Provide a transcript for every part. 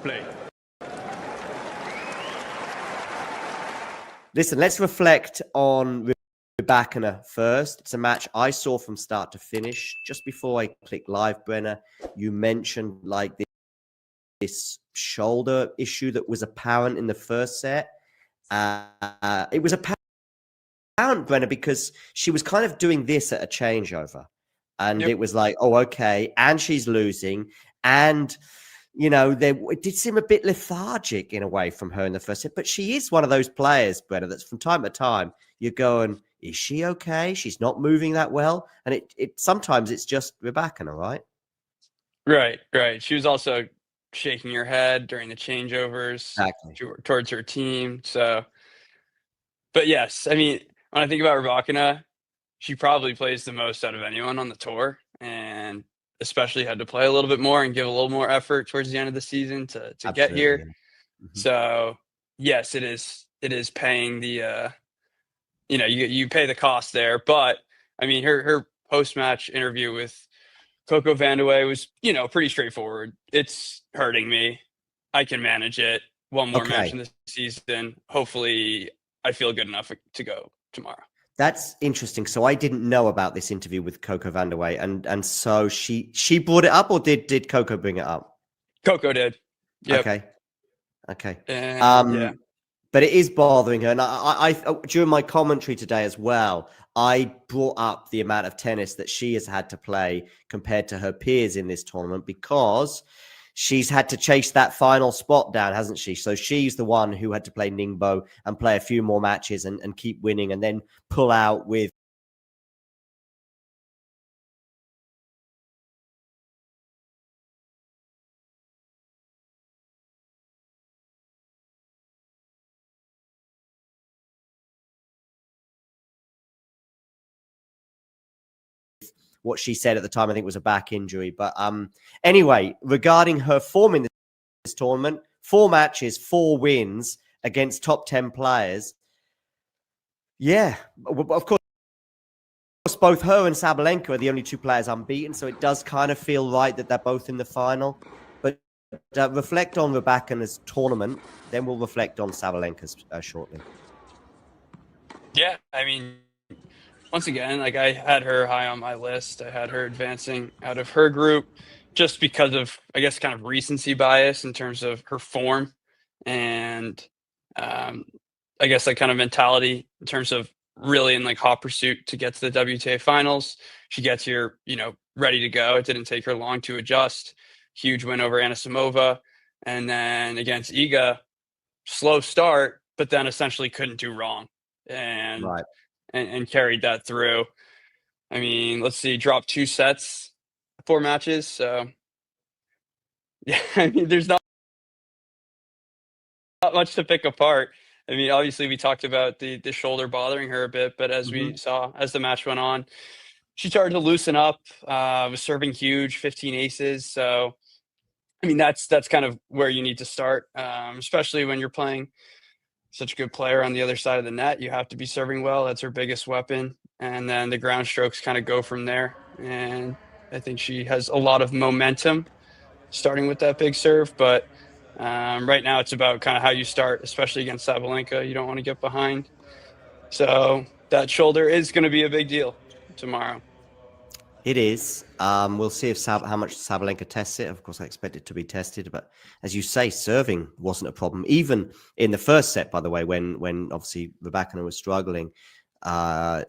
play. Listen, let's reflect on Rybakina first. It's a match I saw from start to finish. Just before I click live, Brenner, you mentioned like this shoulder issue that was apparent in the first set. It was apparent, Brenner, because she was kind of doing this at a changeover. And It was like, oh, okay. And she's losing. And, you know, it did seem a bit lethargic in a way from her in the first set. But she is one of those players, Brenner, that's from time to time, you're going, is she okay? She's not moving that well. And it sometimes it's just Rybakina, right? Right. She was also shaking her head during the changeovers towards her team. So, but yes, I mean, when I think about Rybakina, she probably plays the most out of anyone on the tour, and especially had to play a little bit more and give a little more effort towards the end of the season to get here. Yeah. So yes, it is paying the you pay the cost there. But I mean, her post-match interview with Coco Vandeweghe was, pretty straightforward. It's hurting me. I can manage it. One more match in the season. Hopefully I feel good enough to go tomorrow. That's interesting. So I didn't know about this interview with Coco Vandeweghe, and so she brought it up, or did Coco bring it up? Coco did. Yep. Okay. Yeah. But it is bothering her, and I during my commentary today as well, I brought up the amount of tennis that she has had to play compared to her peers in this tournament, because she's had to chase that final spot down, hasn't she? So she's the one who had to play Ningbo and play a few more matches and keep winning, and then pull out with what she said at the time. I think it was a back injury. But anyway, regarding her form in this tournament, 4 matches, 4 wins against top 10 players. Yeah, of course, both her and Sabalenka are the only 2 players unbeaten, so it does kind of feel right that they're both in the final. But reflect on Rybakina's tournament, then we'll reflect on Sabalenka's shortly. Yeah, I mean, once again, like, I had her high on my list. I had her advancing out of her group just because of, I guess, kind of recency bias in terms of her form and I guess like kind of mentality in terms of really in like hot pursuit to get to the WTA Finals. She gets here, ready to go. It didn't take her long to adjust. Huge win over Aryna Sabalenka, and then against Iga, slow start, but then essentially couldn't do wrong, and carried that through. I mean, let's see, dropped 2 sets, 4 matches. So yeah, I mean, there's not much to pick apart. I mean, obviously we talked about the shoulder bothering her a bit, but as we saw, as the match went on, she started to loosen up, was serving huge, 15 aces. So, I mean, that's kind of where you need to start, especially when you're playing such a good player on the other side of the net. You have to be serving well. That's her biggest weapon. And then the ground strokes kind of go from there. And I think she has a lot of momentum starting with that big serve. But right now it's about kind of how you start, especially against Sabalenka. You don't want to get behind. So that shoulder is going to be a big deal tomorrow. It is. We'll see if how much Sabalenka tests it. Of course, I expect it to be tested. But as you say, serving wasn't a problem. Even in the first set, by the way, when obviously Rybakina was struggling,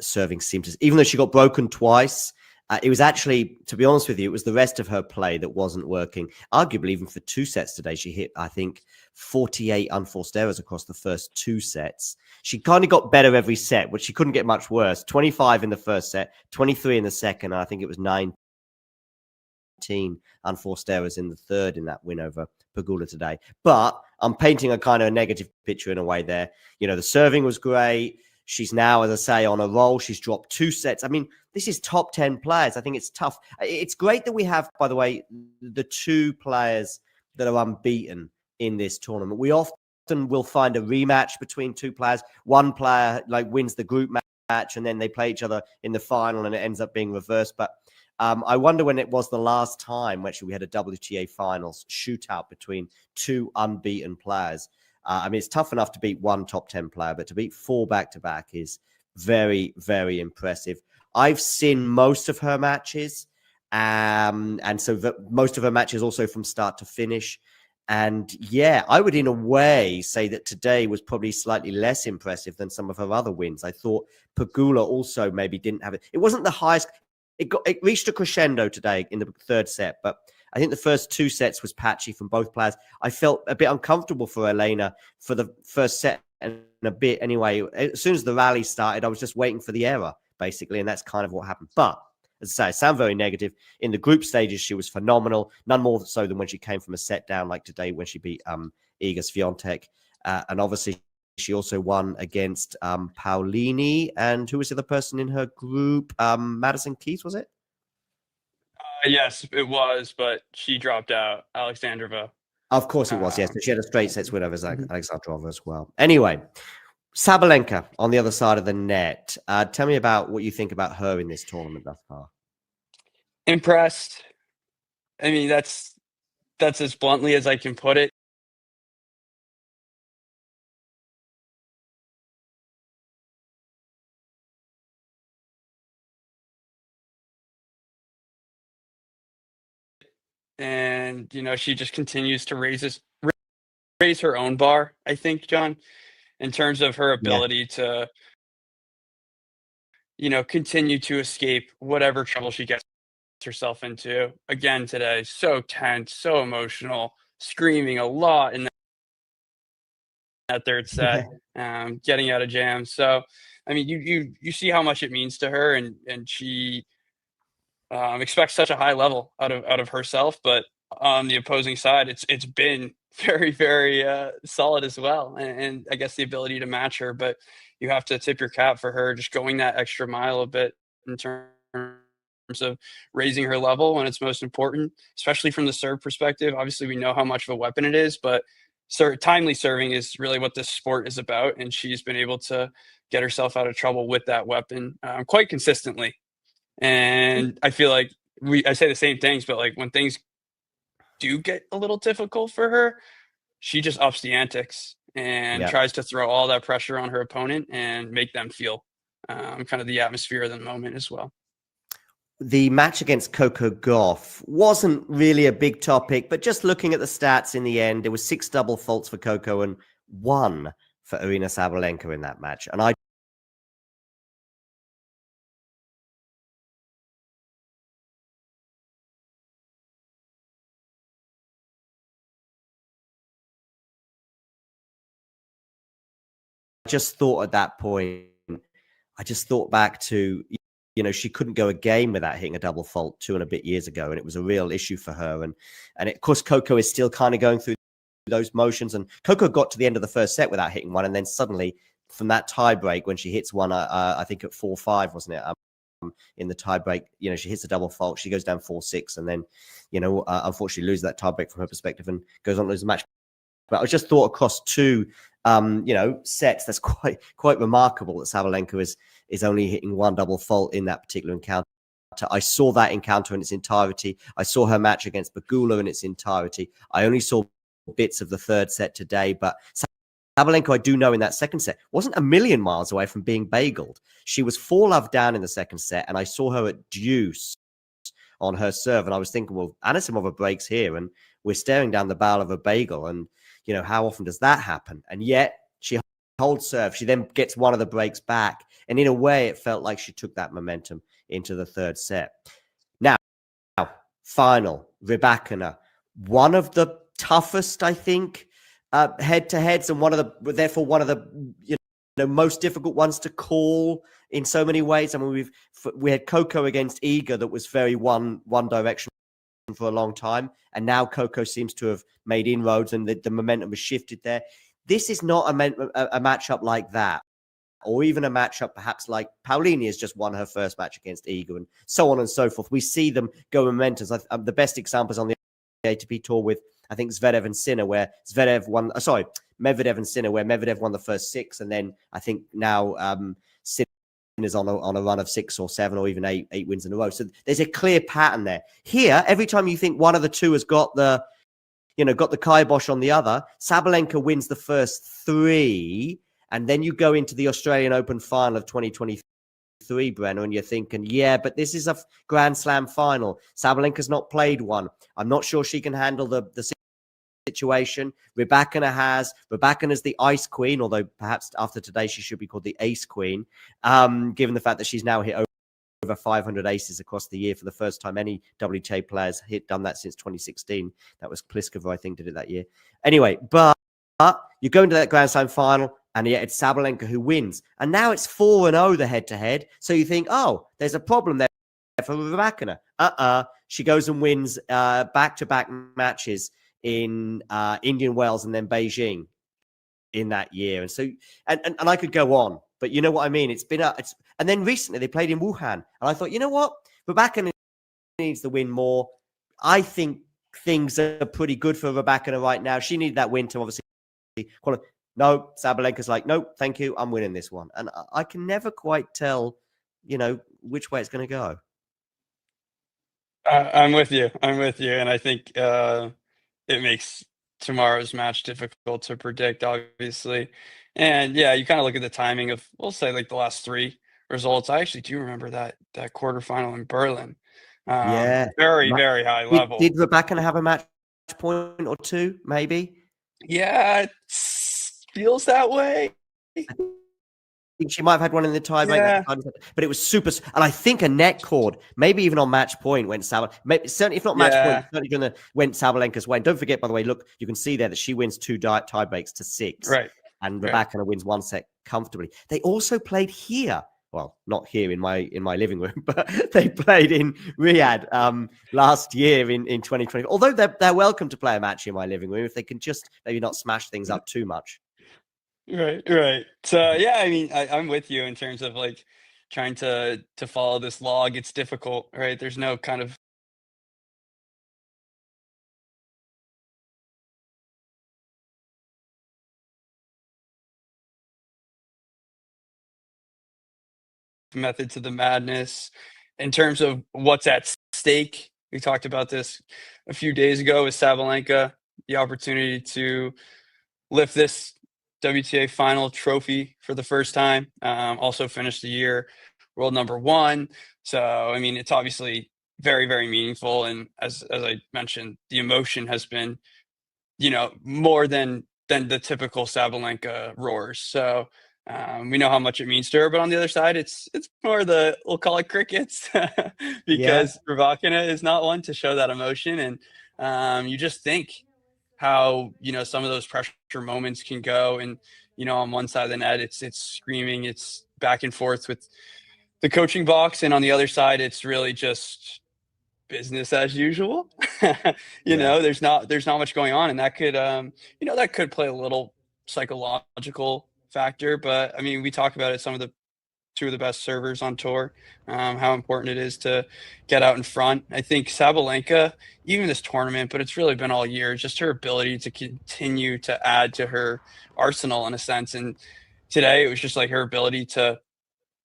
serving seemed to... Even though she got broken twice, it was actually, to be honest with you, it was the rest of her play that wasn't working. Arguably, even for 2 sets today, she hit, I think, 48 unforced errors across the first 2 sets. She kind of got better every set, but she couldn't get much worse. 25 in the first set, 23 in the second, and I think it was 19 unforced errors in the third in that win over Pegula today. But I'm painting a kind of a negative picture in a way there. The serving was great. She's now, as I say, on a roll. She's dropped 2 sets. I mean, this is top 10 players. I think it's tough. It's great that we have, by the way, the 2 players that are unbeaten in this tournament. We often will find a rematch between 2 players. One player wins the group match, and then they play each other in the final, and it ends up being reversed. But I wonder when it was the last time actually we had a WTA Finals shootout between two unbeaten players. I mean, it's tough enough to beat one top 10 player, but to beat four back-to-back is very, very impressive. I've seen most of her matches, and so most of her matches also from start to finish. And yeah, I would in a way say that today was probably slightly less impressive than some of her other wins. I thought Pegula also maybe didn't have it. It wasn't the highest. It reached a crescendo today in the third set, but I think the first two sets was patchy from both players. I felt a bit uncomfortable for Elena for the first set and a bit anyway. As soon as the rally started, I was just waiting for the error, basically, and that's kind of what happened. But as I say, I sound very negative. In the group stages, she was phenomenal, none more so than when she came from a set down like today when she beat Iga Swiatek. And obviously, she also won against Paulini. And who was the other person in her group? Madison Keys, was it? Yes, it was, but she dropped out. Alexandrova. Of course it was, yes. She had a straight sets win over Alexandrova as well. Anyway, Sabalenka on the other side of the net. Tell me about what you think about her in this tournament thus far. Impressed. I mean, that's as bluntly as I can put it. And, she just continues to raise her own bar, I think, John, in terms of her Yeah. ability to, continue to escape whatever trouble she gets herself into. Again today, so tense, so emotional, screaming a lot in that third set, getting out of jams. So, I mean, you see how much it means to her, and she expects such a high level out of herself, but on the opposing side, it's been very, very solid as well, and I guess the ability to match her. But you have to tip your cap for her just going that extra mile a bit in terms of raising her level when it's most important, especially from the serve perspective. Obviously, we know how much of a weapon it is, but timely serving is really what this sport is about, and she's been able to get herself out of trouble with that weapon quite consistently. And I feel like I say the same things, but like when things do get a little difficult for her, she just ups the antics and Yeah. tries to throw all that pressure on her opponent and make them feel kind of the atmosphere of the moment as well. The match against Coco Gauff wasn't really a big topic, but just looking at the stats in the end, there was 6 double faults for Coco and 1 for Aryna Sabalenka in that match. And I just thought at that point, I just thought back to, she couldn't go a game without hitting a double fault 2 and a bit years ago. And it was a real issue for her. And of course, Coco is still kind of going through those motions. And Coco got to the end of the first set without hitting one. And then suddenly from that tie break, when she hits one, I think at 4-5, wasn't it? In the tie break, she hits a double fault. She goes down 4-6. And then, unfortunately loses that tie break from her perspective and goes on to lose the match. But I just thought across 2, sets, that's quite remarkable that Sabalenka is only hitting 1 double fault in that particular encounter. I saw that encounter in its entirety. I saw her match against Pegula in its entirety. I only saw bits of the third set today, but Sabalenka, I do know in that second set, wasn't a million miles away from being bageled. She was 4-love down in the second set, and I saw her at deuce on her serve, and I was thinking, well, Anisimova breaks here, and we're staring down the barrel of a bagel, and how often does that happen? And yet she holds serve. She then gets one of the breaks back. And in a way, it felt like she took that momentum into the third set. Now, final, Rybakina. One of the toughest, I think, head-to-heads, and one of the most difficult ones to call in so many ways. I mean, we had Coco against Iga that was very one direction for a long time, and now Coco seems to have made inroads, and the momentum has shifted there. This is not a matchup like that, or even a matchup perhaps like Paulini has just won her first match against Iga, and so on and so forth. We see them go momentums. The best examples on the ATP tour with, I think, Medvedev and Sinner, where Medvedev and Sinner, where Medvedev won the first 6, and then I think now Sinner is on a run of 6 or 7 or even 8 wins in a row. So there's a clear pattern there. Here, every time you think one of the two has got the kibosh on the other, Sabalenka wins the first 3, and then you go into the Australian Open final of 2023, Brenner, and you're thinking, yeah, but this is a Grand Slam final. Sabalenka's not played one. I'm not sure she can handle the situation. Rybakina has. Rybakina's the ice queen, although perhaps after today she should be called the ace queen, given the fact that she's now hit over 500 aces across the year for the first time any WTA players done that since 2016. That was Pliskova, I think, did it that year. Anyway, but you go into that Grand Slam final, and yet it's Sabalenka who wins. And now it's 4-0 the head-to-head. So you think, oh, there's a problem there for Rybakina. She goes and wins back-to-back matches in Indian Wells and then Beijing in that year. And so, and I could go on, but you know what I mean? And then recently they played in Wuhan, and I thought, you know what? Rybakina needs to win more. I think things are pretty good for Rybakina right now. She needed that win to obviously qualify. No, Sabalenka's like, no, thank you. I'm winning this one. And I can never quite tell, which way it's going to go. I'm with you. And I think it makes tomorrow's match difficult to predict, obviously. And yeah, you kind of look at the timing of, we'll say, like the last 3 results. I actually do remember that quarterfinal in Berlin. Yeah. Very, very high level. Did Rybakina have a match point or 2, maybe? Yeah, it feels that way. I think she might have had one in the tiebreak, Yeah. But it was super. And I think a net cord, maybe even on match point, went Sabalenka. Certainly, if not match point, certainly went Sabalenka's way. And don't forget, by the way, look, you can see there that she wins 2 tie breaks to 6, right? And Rybakina wins 1 set comfortably. They also played here. Well, not here in my living room, but they played in Riyadh last year in 2020. Although they're welcome to play a match in my living room if they can just maybe not smash things up too much. Right. So yeah, I mean, I'm with you in terms of like trying to follow this log. It's difficult, right? There's no kind of method to the madness in terms of what's at stake. We talked about this a few days ago with Sabalenka, the opportunity to lift this WTA final trophy for the first time. Also finished the year world number 1. So, I mean, it's obviously very, very meaningful. And as I mentioned, the emotion has been, more than the typical Sabalenka roars. So we know how much it means to her, but on the other side, it's more we'll call it crickets because Rybakina is not one to show that emotion. And you just think how, some of those pressure moments can go. And, on one side of the net, it's screaming, it's back and forth with the coaching box. And on the other side, it's really just business as usual. There's not much going on. And that could, that could play a little psychological factor. But I mean, we talk about it, some of the 2 of the best servers on tour, how important it is to get out in front. I think Sabalenka, even this tournament, but it's really been all year, just her ability to continue to add to her arsenal in a sense. And today it was just like her ability to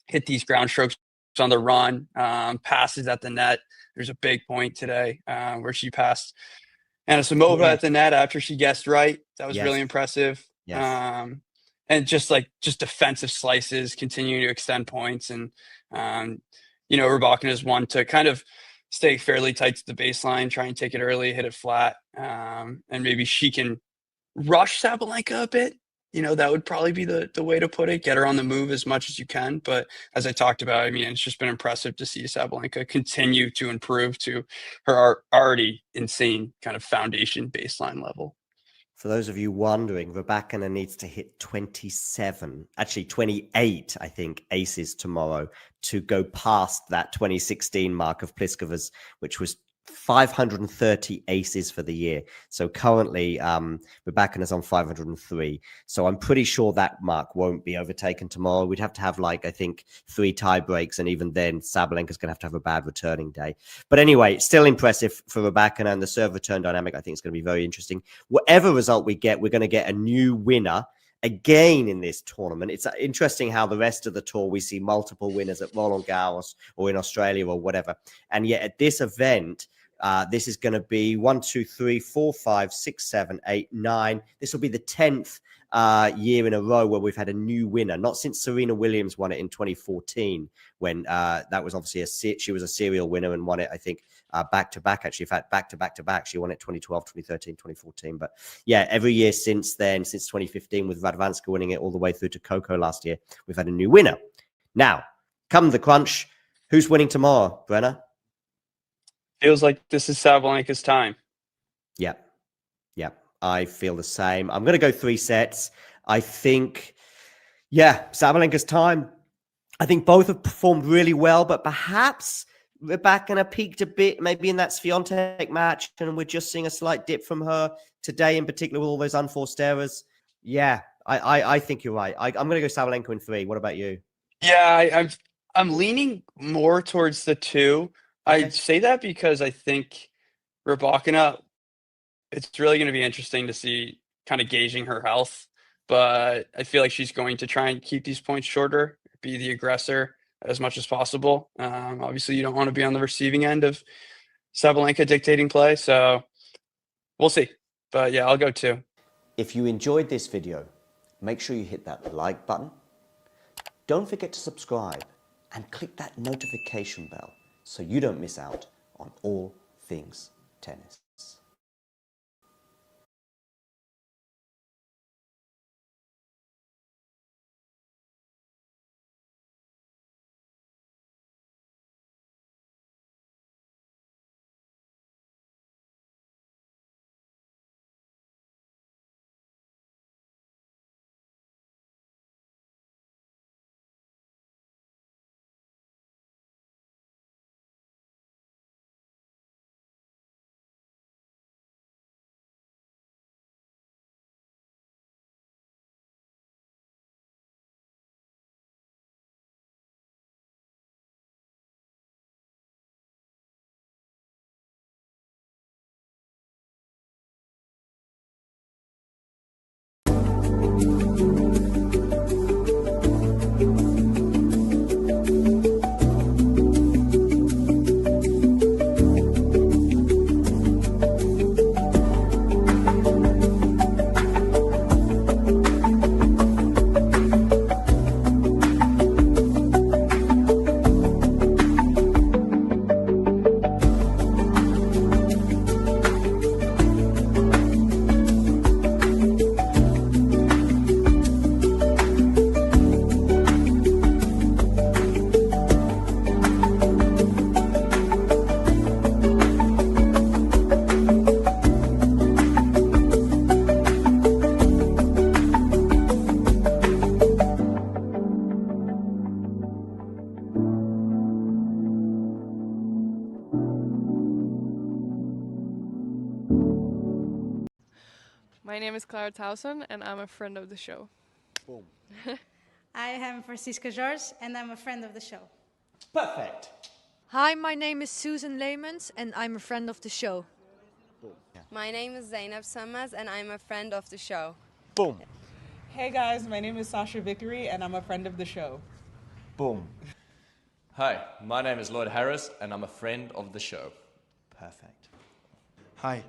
hit these ground strokes on the run, passes at the net. There's a big point today where she passed Aryna Sabalenka at the net after she guessed right. That was really impressive. Yes. And just defensive slices, continuing to extend points. And, Rybakina is one to kind of stay fairly tight to the baseline, try and take it early, hit it flat. And maybe she can rush Sabalenka a bit. That would probably be the way to put it. Get her on the move as much as you can. But as I talked about, I mean, it's just been impressive to see Sabalenka continue to improve to her already insane kind of foundation baseline level. For those of you wondering, Rybakina needs to hit 28, I think, aces tomorrow to go past that 2016 mark of Pliskova's, which was 530 aces for the year. So currently, Rybakina's on 503. So I'm pretty sure that mark won't be overtaken tomorrow. We'd have to have, I think 3 tie breaks. And even then, Sabalenka's going to have a bad returning day. But anyway, still impressive for Rybakina, and the serve return dynamic, I think, is going to be very interesting. Whatever result we get, we're going to get a new winner again in this tournament. It's interesting how the rest of the tour we see multiple winners at Roland Garros or in Australia or whatever, and yet at this event, this is going to be 1, 2, 3, 4, 5, 6, 7, 8, 9. This will be the 10th year in a row where we've had a new winner. Not since Serena Williams won it in 2014, when that was obviously she was a serial winner and won it, I think, back to back. Actually, in fact, back to back to back. She won it 2012, 2013, 2014. But yeah, every year since then, since 2015, with Radwanska winning it all the way through to Coco last year, we've had a new winner. Now, come the crunch, who's winning tomorrow, Brenner? Feels like this is Sabalenka's time. Yeah. Yeah, I feel the same. I'm going to go 3 sets. I think, yeah, Sabalenka's time. I think both have performed really well, but perhaps Rybakina peaked a bit, maybe in that Swiatek match, and we're just seeing a slight dip from her today, in particular with all those unforced errors. Yeah, I think you're right. I'm going to go Sabalenka in 3. What about you? Yeah, I'm leaning more towards the 2. Okay. I say that because I think Rybakina, it's really going to be interesting to see kind of gauging her health, but I feel like she's going to try and keep these points shorter, be the aggressor as much as possible. Obviously, you don't want to be on the receiving end of Sabalenka dictating play, so we'll see. But yeah, I'll go 2. If you enjoyed this video, make sure you hit that like button. Don't forget to subscribe and click that notification bell so you don't miss out on all things tennis. My name is Clara Towson, and I'm a friend of the show. Boom. I am Francisca George, and I'm a friend of the show. Perfect. Hi, my name is Susan Leemans, and I'm a friend of the show. Boom. Yeah. My name is Zainab Sammaz, and I'm a friend of the show. Boom. Hey guys, my name is Sasha Vickery, and I'm a friend of the show. Boom. Hi, my name is Lloyd Harris, and I'm a friend of the show. Perfect. Hi,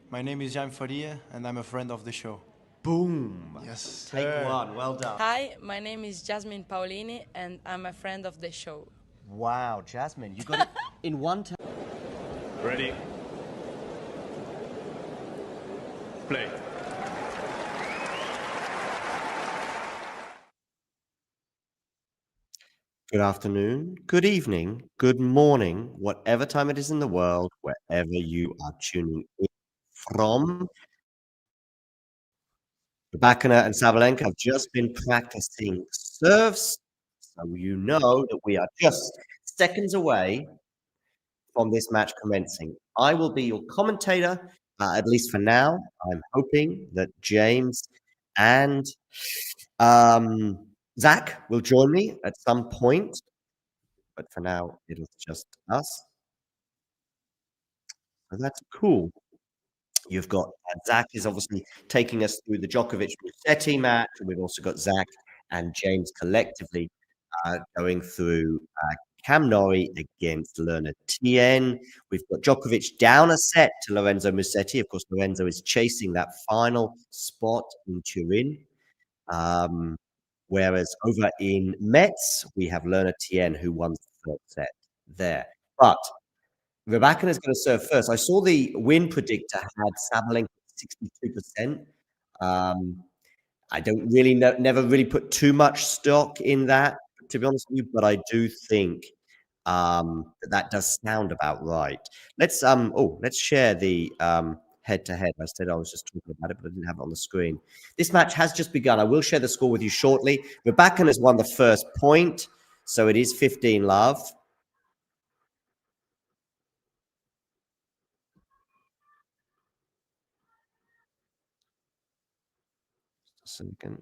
my name is Jan Faria, and I'm a friend of the show. Boom. Yes. Take 1. Well done. Hi, my name is Jasmine Paulini, and I'm a friend of the show. Wow, Jasmine, you got it in one time. Ready? Play. Good afternoon, good evening, good morning, whatever time it is in the world, wherever you are tuning in from. Rybakina and Sabalenka have just been practicing serves, so you know that we are just seconds away from this match commencing. I will be your commentator, at least for now. I'm hoping that James and Zach will join me at some point, but for now, it is just us. So that's cool. You've got Zach is obviously taking us through the Djokovic-Musetti match. And we've also got Zach and James collectively going through Cam Norrie against Lerner Tien. We've got Djokovic down a set to Lorenzo Musetti. Of course, Lorenzo is chasing that final spot in Turin. Whereas over in Metz, we have Lerner Tien, who won the third set there. But Rybakina is going to serve first. I saw the win predictor had Sabalenka 62%. I don't really never really put too much stock in that, to be honest with you, but I do think that does sound about right. Let's share the head to head. I said I was just talking about it, but I didn't have it on the screen. This match has just begun. I will share the score with you shortly. Rybakina has won the first point, so it is 15-love. Just a second.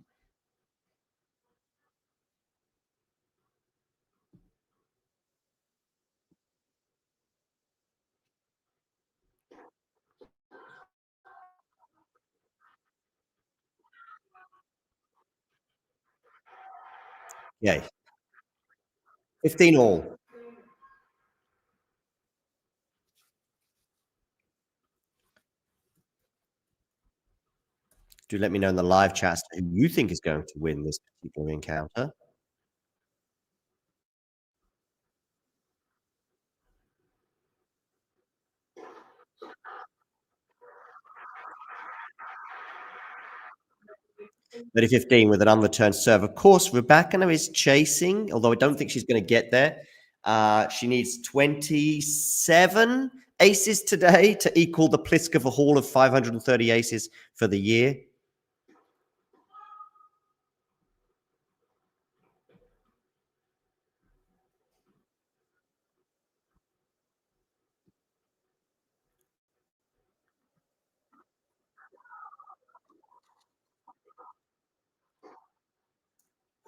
Yay. 15 all. Do let me know in the live chat who you think is going to win this particular encounter. But 15 with an unreturned serve. Of course, Rybakina is chasing, although I don't think she's going to get there. She needs 27 aces today to equal the Pliskova haul of 530 aces for the year.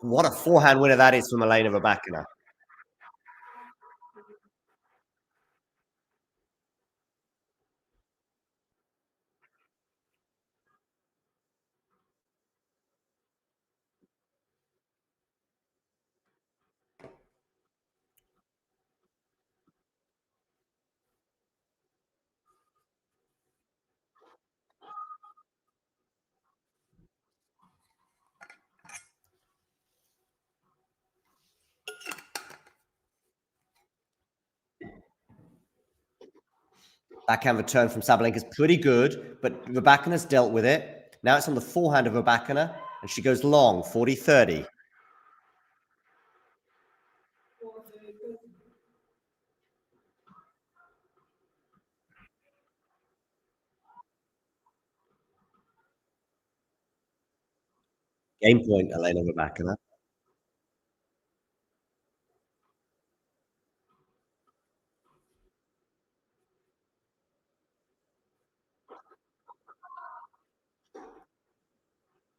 What a forehand winner that is from Elena Rybakina. Backhand return from Sabalenka is pretty good, but Rybakina's dealt with it. Now it's on the forehand of Rybakina, and she goes long, 40-30. Game point, Elena Rybakina.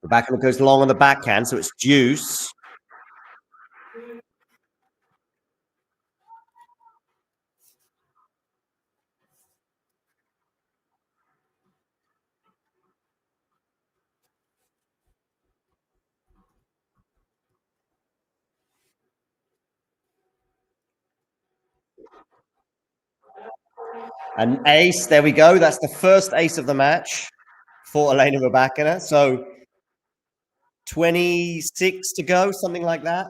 Rybakina goes long on the backhand, so it's deuce. An ace, there we go. That's the first ace of the match for Elena Rybakina. So 26 to go, something like that.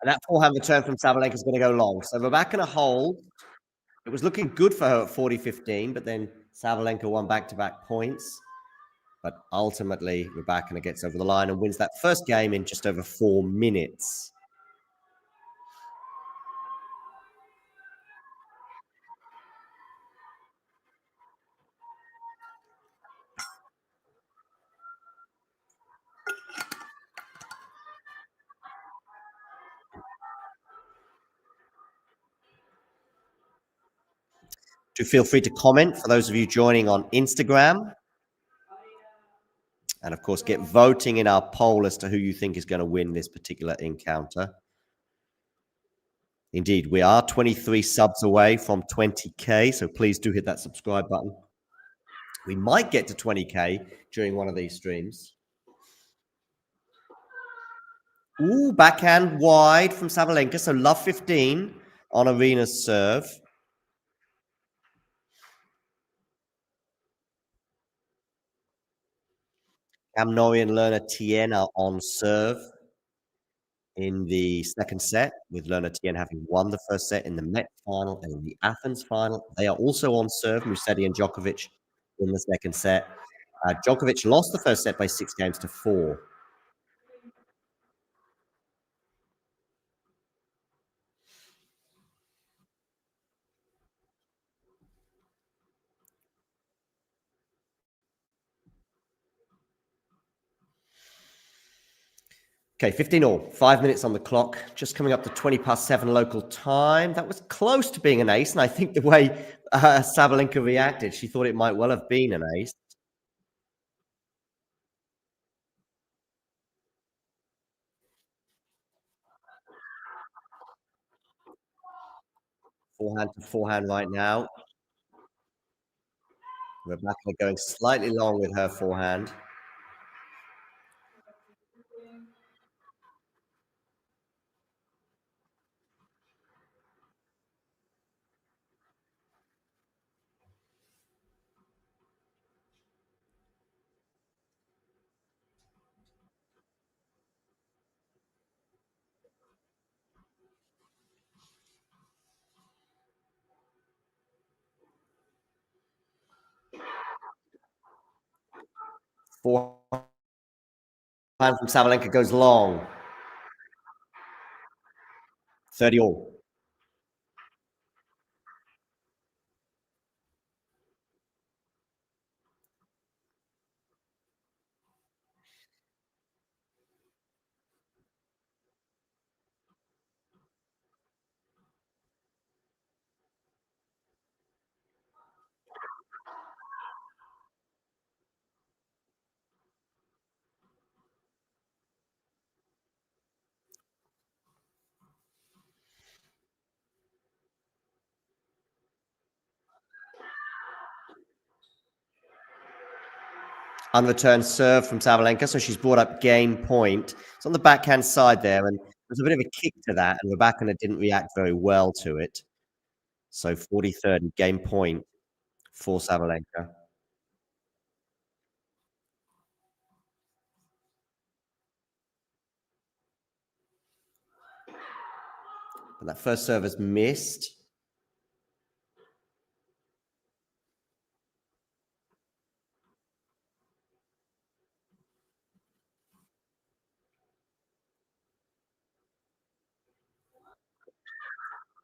And that forehand return from Sabalenka is going to go long. So Rybakina hold. It was looking good for her at 40-15, but then Sabalenka won back-to-back points. But ultimately, Rybakina gets over the line and wins that first game in just over 4 minutes. Do feel free to comment for those of you joining on Instagram. And of course, get voting in our poll as to who you think is going to win this particular encounter. Indeed, we are 23 subs away from 20K, so please do hit that subscribe button. We might get to 20K during one of these streams. Ooh, backhand wide from Sabalenka, so love 15 on Aryna's serve. Cam Norrie and Lerna Tien are on serve in the second set, with Lerna Tien having won the first set in the Met final and in the Athens final. They are also on serve, Musetti and Djokovic, in the second set. Djokovic lost the first set by 6-4. Okay, 15 all, 5 minutes on the clock, just coming up to 7:20 local time. That was close to being an ace, and I think the way Sabalenka reacted, she thought it might well have been an ace. Forehand to forehand right now. Rybakina going slightly long with her forehand. Forehand from Sabalenka goes long. 30 all. Unreturned serve from Sabalenka, so she's brought up game point. It's on the backhand side there, and there's a bit of a kick to that, and Rybakina didn't react very well to it. So 40-30, game point for Sabalenka. But that first serve is missed.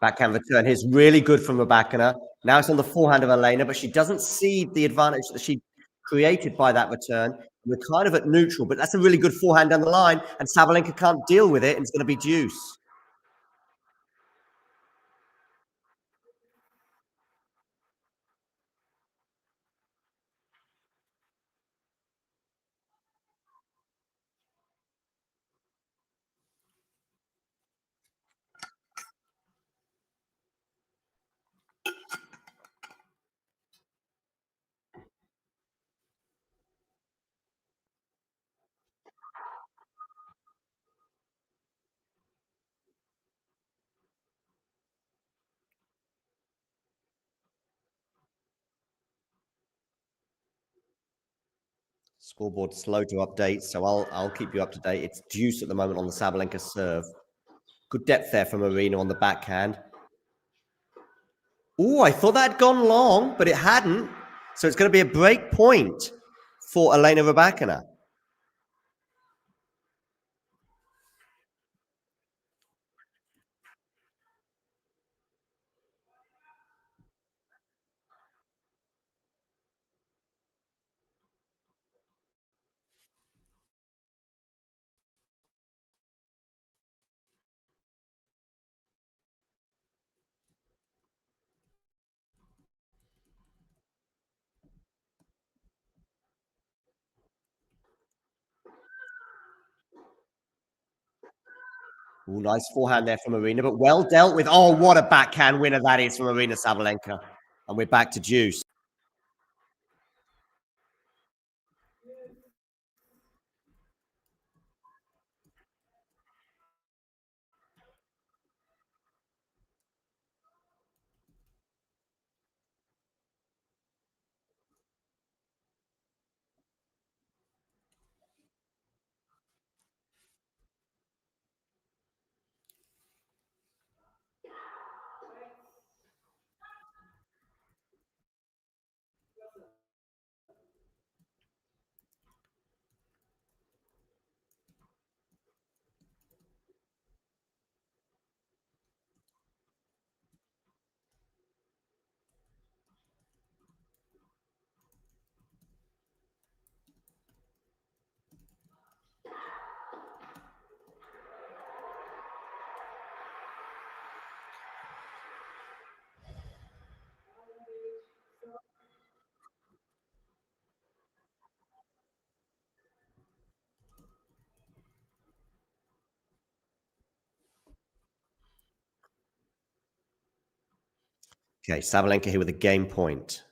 Backhand return. Here's really good from Rybakina. Now it's on the forehand of Elena, but she doesn't see the advantage that she created by that return. We're kind of at neutral, but that's a really good forehand down the line, and Sabalenka can't deal with it, and it's going to be deuce. Scoreboard slow to update, so I'll keep you up to date. It's deuce at the moment on the Sabalenka serve. Good depth there from Aryna on the backhand. Oh, I thought that had gone long, but it hadn't. So it's going to be a break point for Elena Rybakina. Ooh, nice forehand there from Aryna, but well dealt with. Oh, what a backhand winner that is from Aryna Sabalenka. And we're back to deuce. Okay, Sabalenka here with a game point.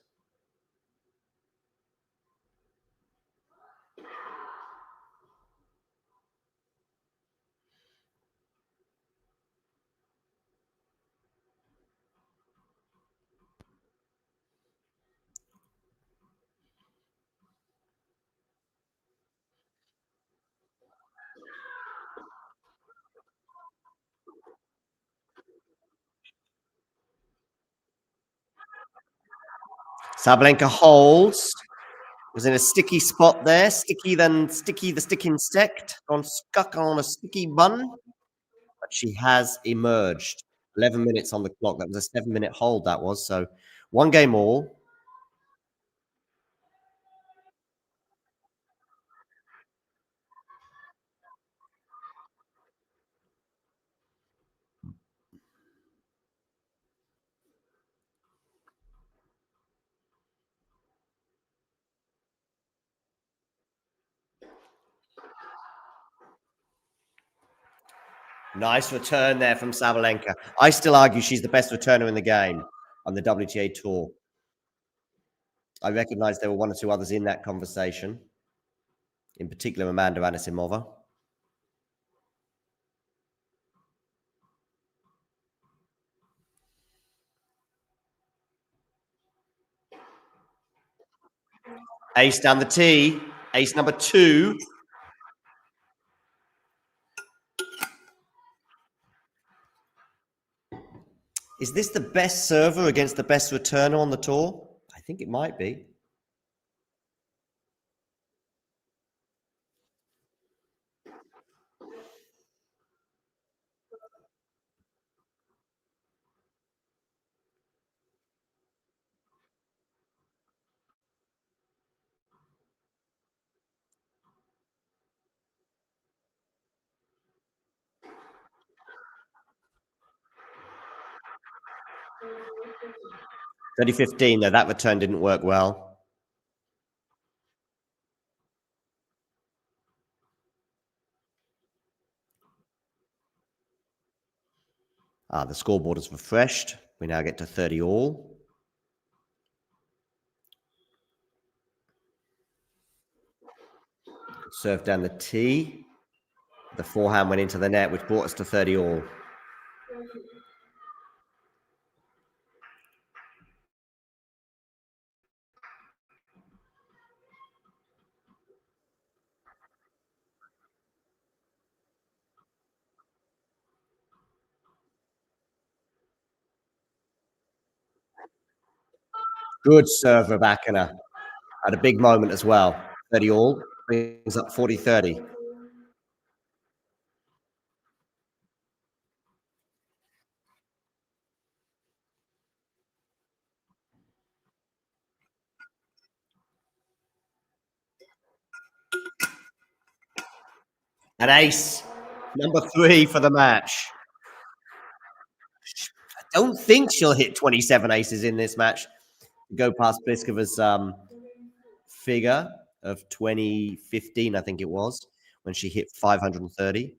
Sabalenka holds. Was in a sticky spot there. Sticky, then sticky, the stick insect. On stuck on a sticky bun. But she has emerged. 11 minutes on the clock. That was a 7-minute hold, that was. So 1 game all. Nice return there from Sabalenka. I still argue she's the best returner in the game on the WTA Tour. I recognize there were 1 or 2 others in that conversation, in particular Amanda Anisimova. Ace down the tee. Ace number 2. Is this the best server against the best returner on the tour? I think it might be. $30.15, though, that return didn't work well. The scoreboard is refreshed. We now get to 30 all. Serve down the tee. The forehand went into the net, which brought us to 30 all. Good serve, Rybakina. Had a big moment as well. 30 all. Brings up 40-30. An ace. Number 3 for the match. I don't think she'll hit 27 aces in this match. Go past Pliskova's figure of 2015, I think it was, when she hit 530.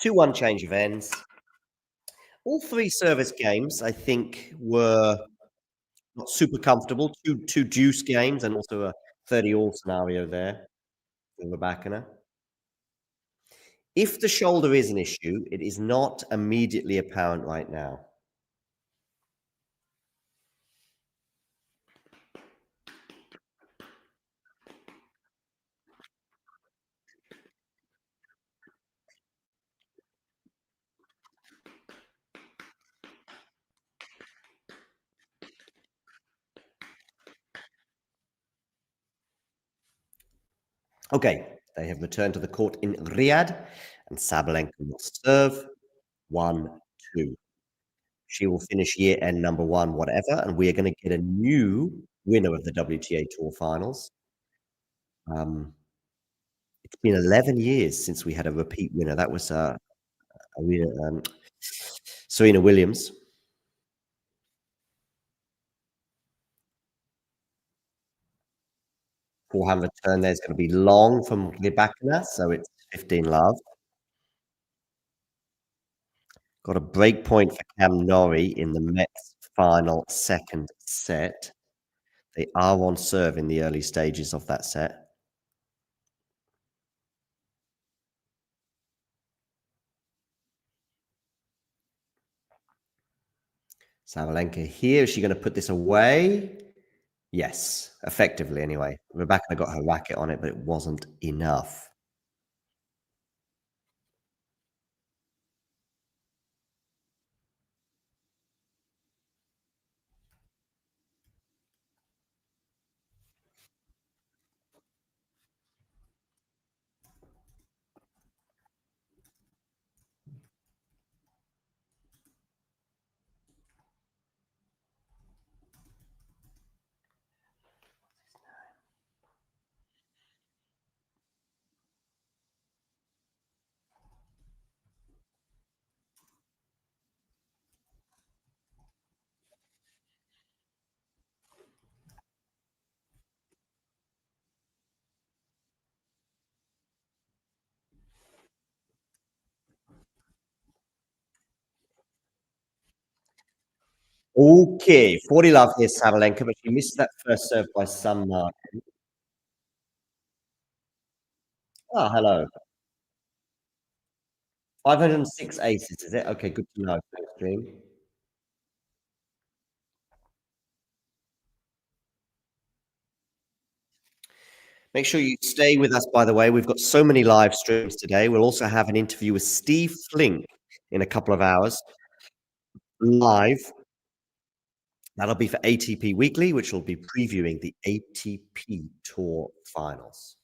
2-1 change of ends. All three service games, I think, were not super comfortable. Two deuce games and also a 30-all scenario there for Rybakina. If the shoulder is an issue, it is not immediately apparent right now. Okay, they have returned to the court in Riyadh, and Sabalenka will serve 1-2. She will finish year end number 1, whatever, and we are going to get a new winner of the WTA Tour Finals. It's been 11 years since we had a repeat winner. That was Serena Williams. Forehand return there's going to be long from Rybakina, so it's 15 love. Got a break point for Cam Norrie in the Mets' final second set. They are on serve in the early stages of that set. Sabalenka here. Is she going to put this away? Yes, effectively anyway. Rybakina got her racket on it, but it wasn't enough. Okay, 40 love here, Sabalenka, but she missed that first serve by some margin. Oh, hello. 506 aces, is it? Okay, good to know. Thanks, Dream. Make sure you stay with us, by the way. We've got so many live streams today. We'll also have an interview with Steve Flink in a couple of hours live. That'll be for ATP Weekly, which will be previewing the ATP Tour Finals.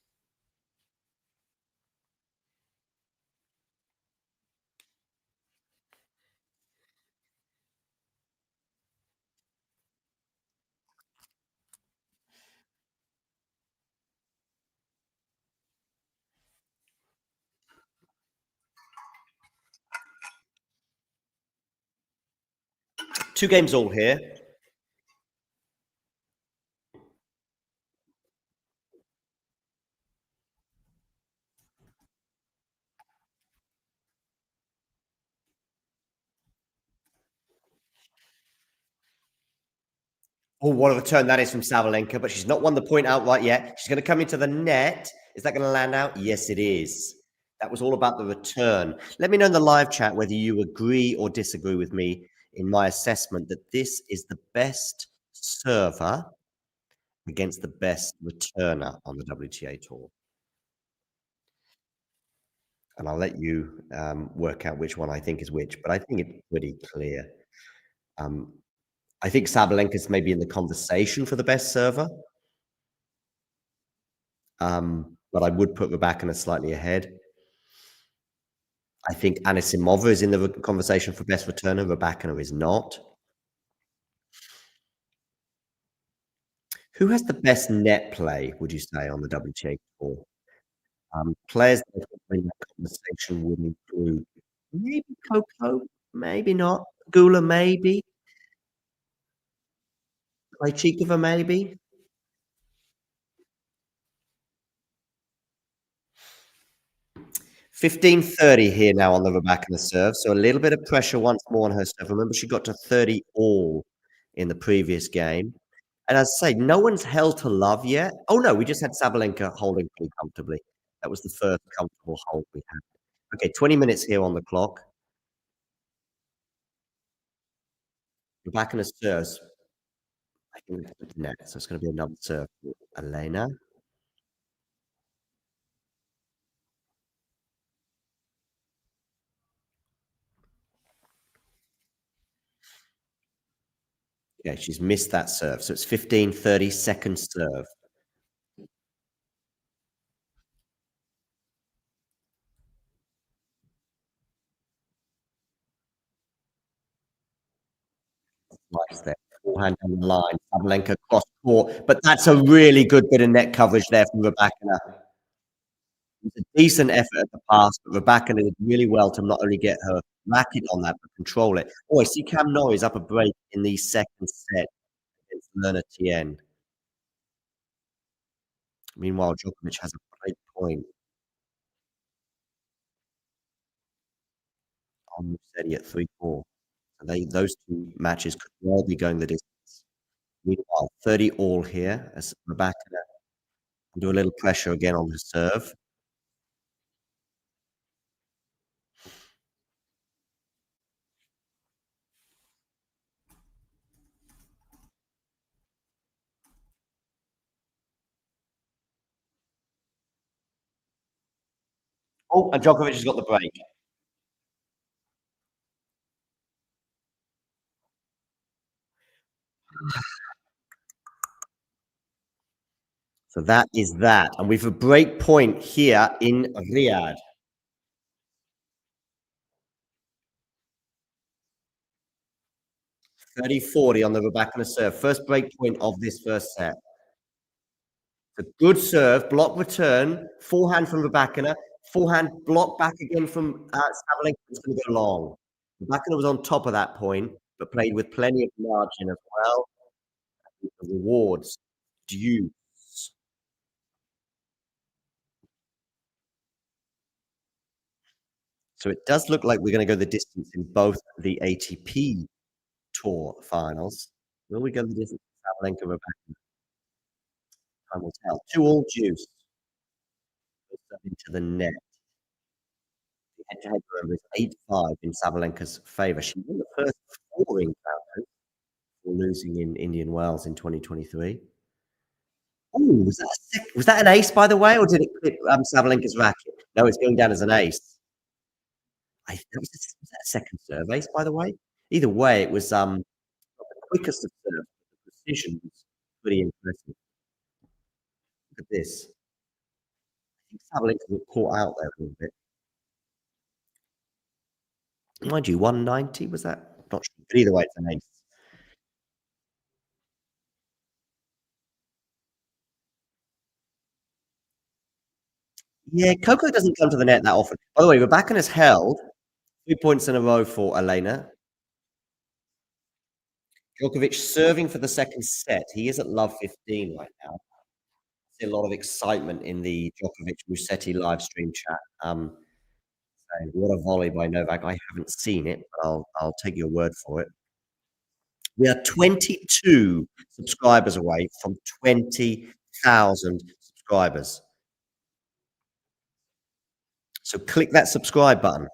Two games all here. Oh, what a return that is from Sabalenka, but she's not won the point outright yet. She's going to come into the net. Is that going to land out? Yes, it is. That was all about the return. Let me know in the live chat whether you agree or disagree with me in my assessment that this is the best server against the best returner on the WTA Tour. And I'll let you work out which one I think is which, but I think it's pretty clear. I think Sabalenka's maybe in the conversation for the best server. But I would put Rybakina slightly ahead. I think Anisimova is in the conversation for best returner. Rybakina is not. Who has the best net play, would you say, on the WTA Tour? Players that in that conversation would include maybe Coco, maybe not. Gula, maybe. Krejcikova, maybe. 15-30 here now on the Rybakina serve, so a little bit of pressure once more on her serve. Remember, she got to 30 all in the previous game. And as I say, no one's held to love yet. Oh, no, we just had Sabalenka holding pretty comfortably. That was the first comfortable hold we had. Okay, 20 minutes here on the clock. Rybakina serves. I think it's net, so it's going to be another serve for Elena. Yeah, she's missed that serve. So it's 15-30 second serve. Nice there. Forehand on the line. Sabalenka cross court. But that's a really good bit of net coverage there from Rybakina. It was a decent effort at the pass, but Rybakina did really well to not only get her racket on that, but control it. Oh, I see Cam Norrie up a break in the second set against Lerner Tien. Meanwhile, Djokovic has a break point on Musetti at 3-4. So those two matches could well be going the distance. Meanwhile, 30 all here as Rybakina under a little pressure again on the serve. Oh, and Djokovic has got the break. So that is that. And we've a break point here in Riyadh. (30-40) on the Rybakina serve. First break point of this first set. A good serve, block return, forehand from Rybakina, forehand block back again from Sabalenka. It's going to go long. Rybakina was on top of that point, but played with plenty of margin as well. The rewards due. So it does look like we're going to go the distance in both the ATP Tour finals. Will we go the distance? Sabalenka, Rybakina. Time will tell. 2-all juice. Into the net. The head-to-head remember is 8-5 in Sabalenka's favour. She won the first 4 encounters before losing in Indian Wells in 2023. Oh, was that an ace, by the way, or did it clip Sabalenka's racket? No, it's going down as an ace. Was that a second serve ace, by the way? Either way, it was not the quickest of serves. The precision was pretty impressive. Look at this. I think Sabalenka got caught out there a little bit. Mind you, 190 was that? Not sure, but either way, it's an ace. Yeah, Coco doesn't come to the net that often. By the way, Rybakina has held 3 points in a row for Elena. Djokovic serving for the second set. He is at love 15 right now. I see a lot of excitement in the Djokovic-Musetti live stream chat. Saying, what a volley by Novak. I haven't seen it, but I'll take your word for it. We are 22 subscribers away from 20,000 subscribers. So click that subscribe button.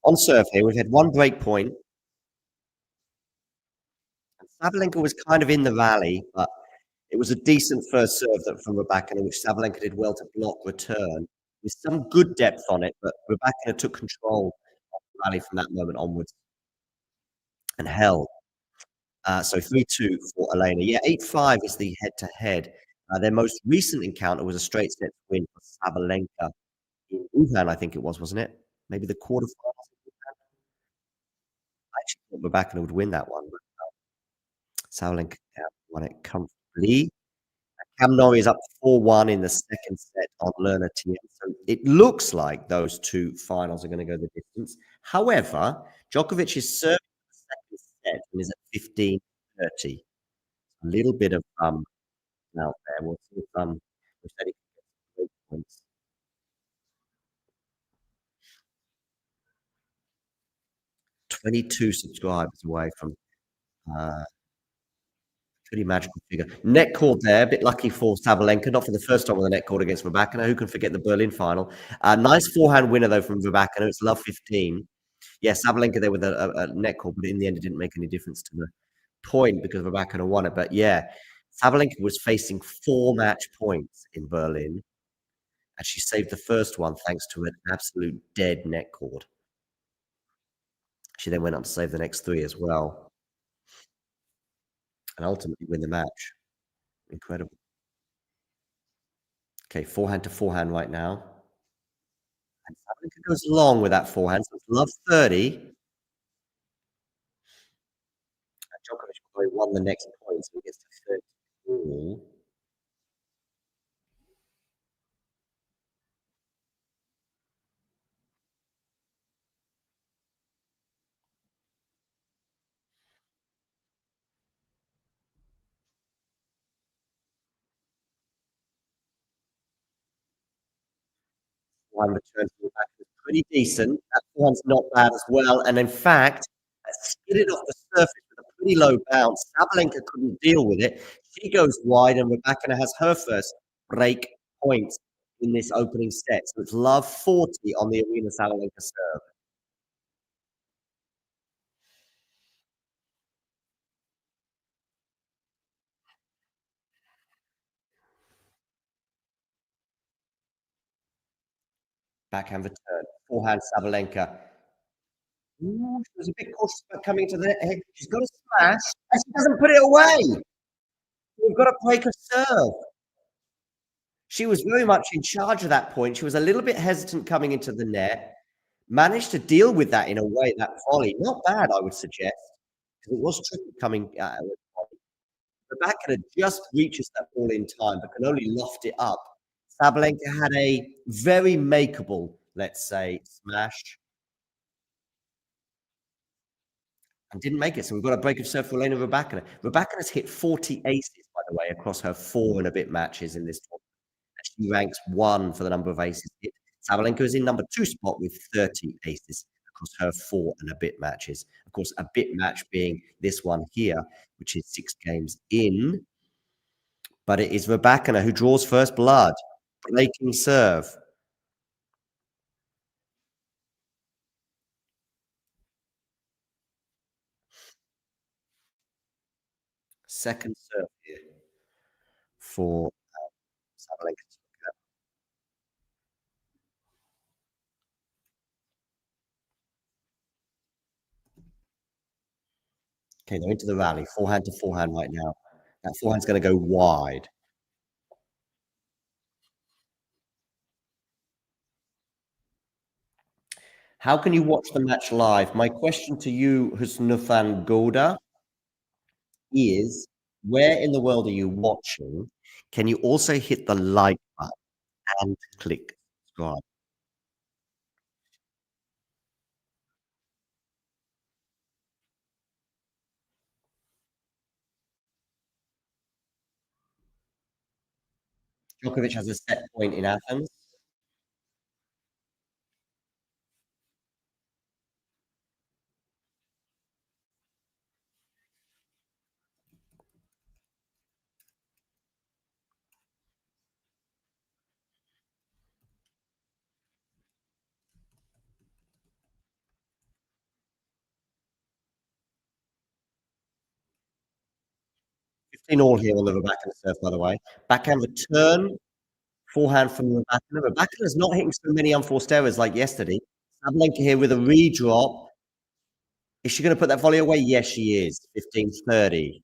On serve here, we've had 1 break point. Sabalenka was kind of in the rally, but it was a decent first serve from Rybakina, which Sabalenka did well to block return with some good depth on it, but Rybakina took control of the rally from that moment onwards and held. So 3-2 for Elena. Yeah, 8-5 is the head-to-head. Their most recent encounter was a straight set win for Sabalenka in Wuhan, I think it was, wasn't it? Maybe the quarterfinals. I actually thought Rybakina would win that one, but Sabalenka won it comfortably. Cam Norrie is up 4-1 in the second set learner TM. So it looks like those two finals are going to go the distance. However, Djokovic is serving the second set and is at 15-30. A little bit of out there. We'll see if Rossetti can get some great points. 22 subscribers away from pretty magical figure. Net cord there, a bit lucky for Sabalenka, not for the first time with a net cord against Rybakina. Who can forget the Berlin final? Nice forehand winner, though, from Rybakina. It's love 15. Yeah, Sabalenka there with a net cord, but in the end, it didn't make any difference to the point because Rybakina won it. But yeah, Sabalenka was facing 4 match points in Berlin, and she saved the first one thanks to an absolute dead net cord. She then went on to save the next 3 as well, and ultimately win the match. Incredible. Okay, forehand to forehand right now. And Sabalenka goes long with that forehand, so it's love 30. And Djokovic probably won the next point, so he gets to 30. Forehand return to the back is pretty decent. That forehand's not bad as well. And in fact, skidded off the surface with a pretty low bounce. Sabalenka couldn't deal with it. She goes wide, and Rybakina has her first break point in this opening set. So it's love 40 on the Aryna Sabalenka serve. Backhand return. Forehand Sabalenka. Ooh, she was a bit cautious about coming to the net. She's got a smash, and she doesn't put it away. We've got to break her serve. She was very much in charge at that point. She was a little bit hesitant coming into the net. Managed to deal with that in a way, that volley. Not bad, I would suggest, because it was tricky coming with volley. The backhand just reaches that ball in time, but can only loft it up. Sabalenka had a very makeable, let's say, smash. And didn't make it. So we've got a break of serve for Elena Rybakina. Rybakina's hit 40 aces, by the way, across her 4 and a bit matches in this tournament. She ranks 1 for the number of aces hit. Sabalenka is in number 2 spot with 30 aces across her 4 and a bit matches. Of course, a bit match being this one here, which is 6 games in. But it is Rybakina who draws first blood. Breaking serve. Second serve here for Sabalenka. Okay, they're into the rally. Forehand to forehand right now. That forehand's going to go wide. How can you watch the match live? My question to you, Husnufan Goda, is where in the world are you watching? Can you also hit the like button and click subscribe? Djokovic has a set point in Athens. In all here on the Rybakina serve, by the way. Backhand return, forehand from Rybakina. Rybakina's not hitting so many unforced errors like yesterday. Sabalenka here with a redrop. Is she going to put that volley away? Yes, she is. 15-30.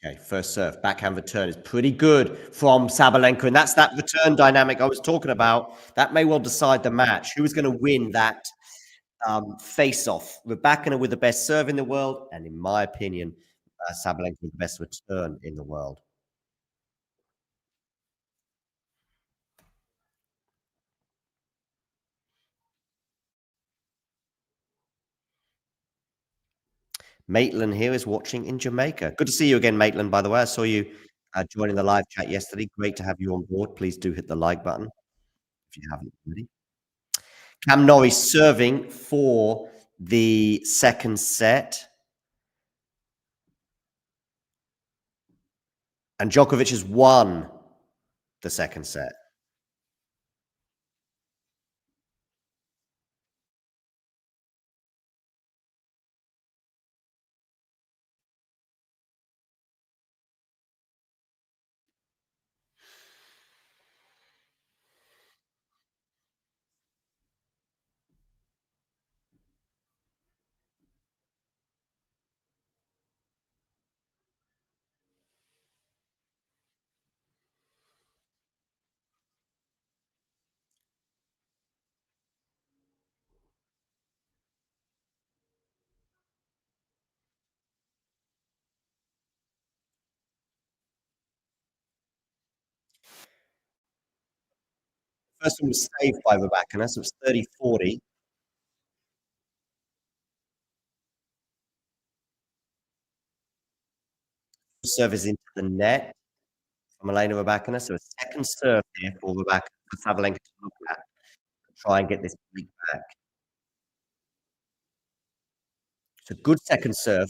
Okay, first serve, backhand return is pretty good from Sabalenka, and that's that return dynamic I was talking about. That may well decide the match. Who is going to win that face-off? Rybakina with the best serve in the world, and in my opinion, Sabalenka with the best return in the world. Maitland here is watching in Jamaica. Good to see you again, Maitland, by the way. I saw you joining the live chat yesterday. Great to have you on board. Please do hit the like button if you haven't already. Cam Norris serving for the second set. And Djokovic has won the second set. First one was saved by Rybakina, so it's 30-40. Serve is into the net from Elena Rybakina, so a second serve here for Sabalenka to look at. Try and get this break back. It's a good second serve.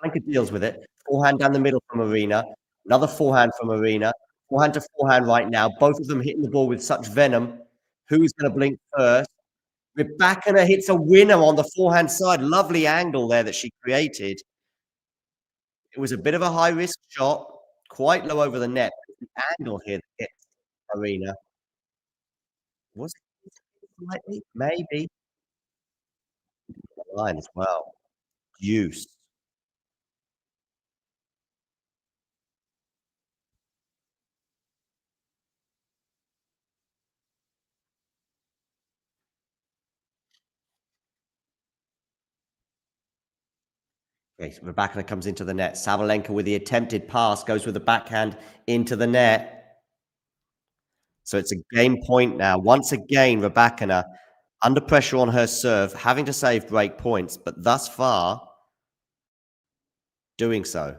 Sabalenka deals with it. Forehand down the middle from Aryna. Another forehand from Aryna. Forehand to forehand right now. Both of them hitting the ball with such venom. Who's going to blink first? Rybakina hits a winner on the forehand side. Lovely angle there that she created. It was a bit of a high-risk shot, quite low over the net. The angle here that gets Aryna. Was it slightly? Maybe. The line as well. Deuce. Okay, so Rybakina comes into the net. Sabalenka with the attempted pass goes with the backhand into the net. So it's a game point now. Once again, Rybakina under pressure on her serve, having to save break points, but thus far doing so.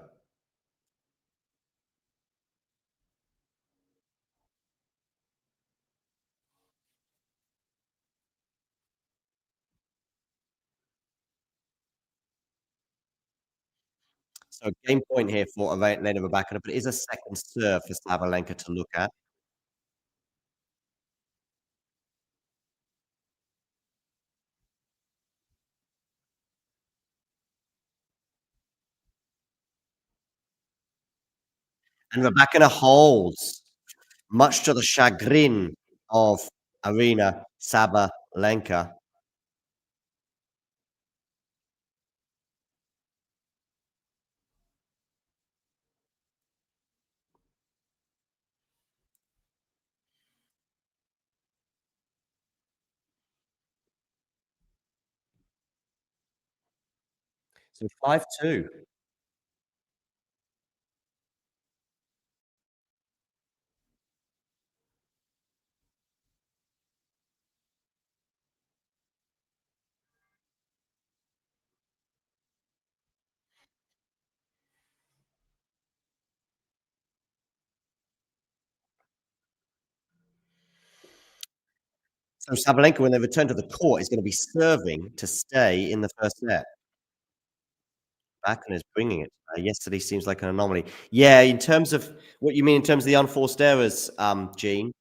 So game point here for Elena Rybakina, but it is a second serve for Sabalenka to look at. And Rybakina holds, much to the chagrin of Aryna Sabalenka. So 5-2. So Sabalenka, when they return to the court, is going to be serving to stay in the first set. Rybakina is bringing it. Yesterday seems like an anomaly. Yeah, in terms of what you mean in terms of the unforced errors, Gene,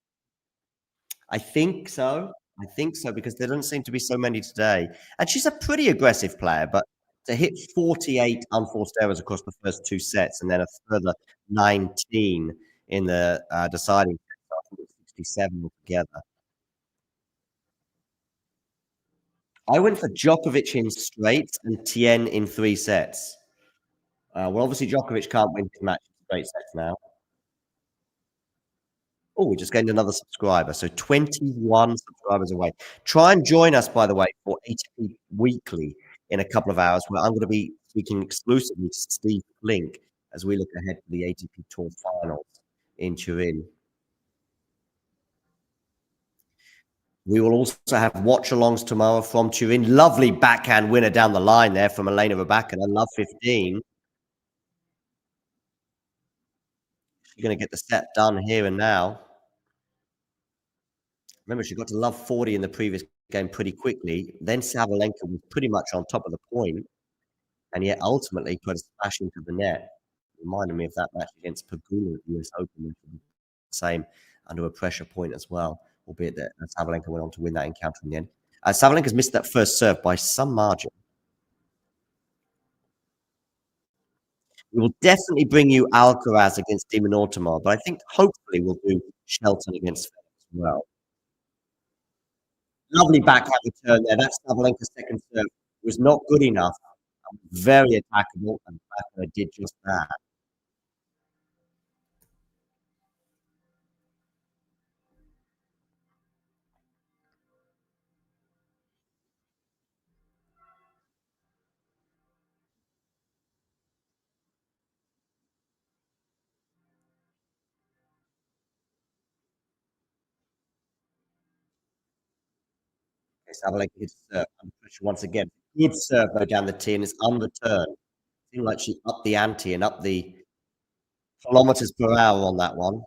I think so. I think so because there doesn't seem to be so many today. And she's a pretty aggressive player, but to hit 48 unforced errors across the first two sets and then a further 19 in the deciding set, 67 altogether. I went for Djokovic in straights and Tien in 3 sets. Well, obviously Djokovic can't win his match in straight sets now. Oh, we just gained another subscriber. So 21 subscribers away. Try and join us, by the way, for ATP Weekly in a couple of hours, where I'm going to be speaking exclusively to Steve Flink as we look ahead to the ATP Tour Finals in Turin. We will also have watch-alongs tomorrow from Turin. Lovely backhand winner down the line there from Elena Rybakina. Love 15. She's going to get the set done here and now. Remember, she got to love 40 in the previous game pretty quickly. Then Sabalenka was pretty much on top of the point, and yet ultimately put a smash into the net. Reminded me of that match against Pegula at the US Open, which was the same under a pressure point as well, albeit that Sabalenka went on to win that encounter in the end. Sabalenka's missed that first serve by some margin. We will definitely bring you Alcaraz against De Minaur tomorrow, but I think hopefully we'll do Shelton against Federer as well. Lovely backhand return there. That Sabalenka's second serve was not good enough. Very attackable, and Bacchina did just that. Okay, Sabalenka hits serve under pressure once again. Good serve though down the tee, and it's unreturned. Seemed like she upped the ante and upped the kilometers per hour on that one.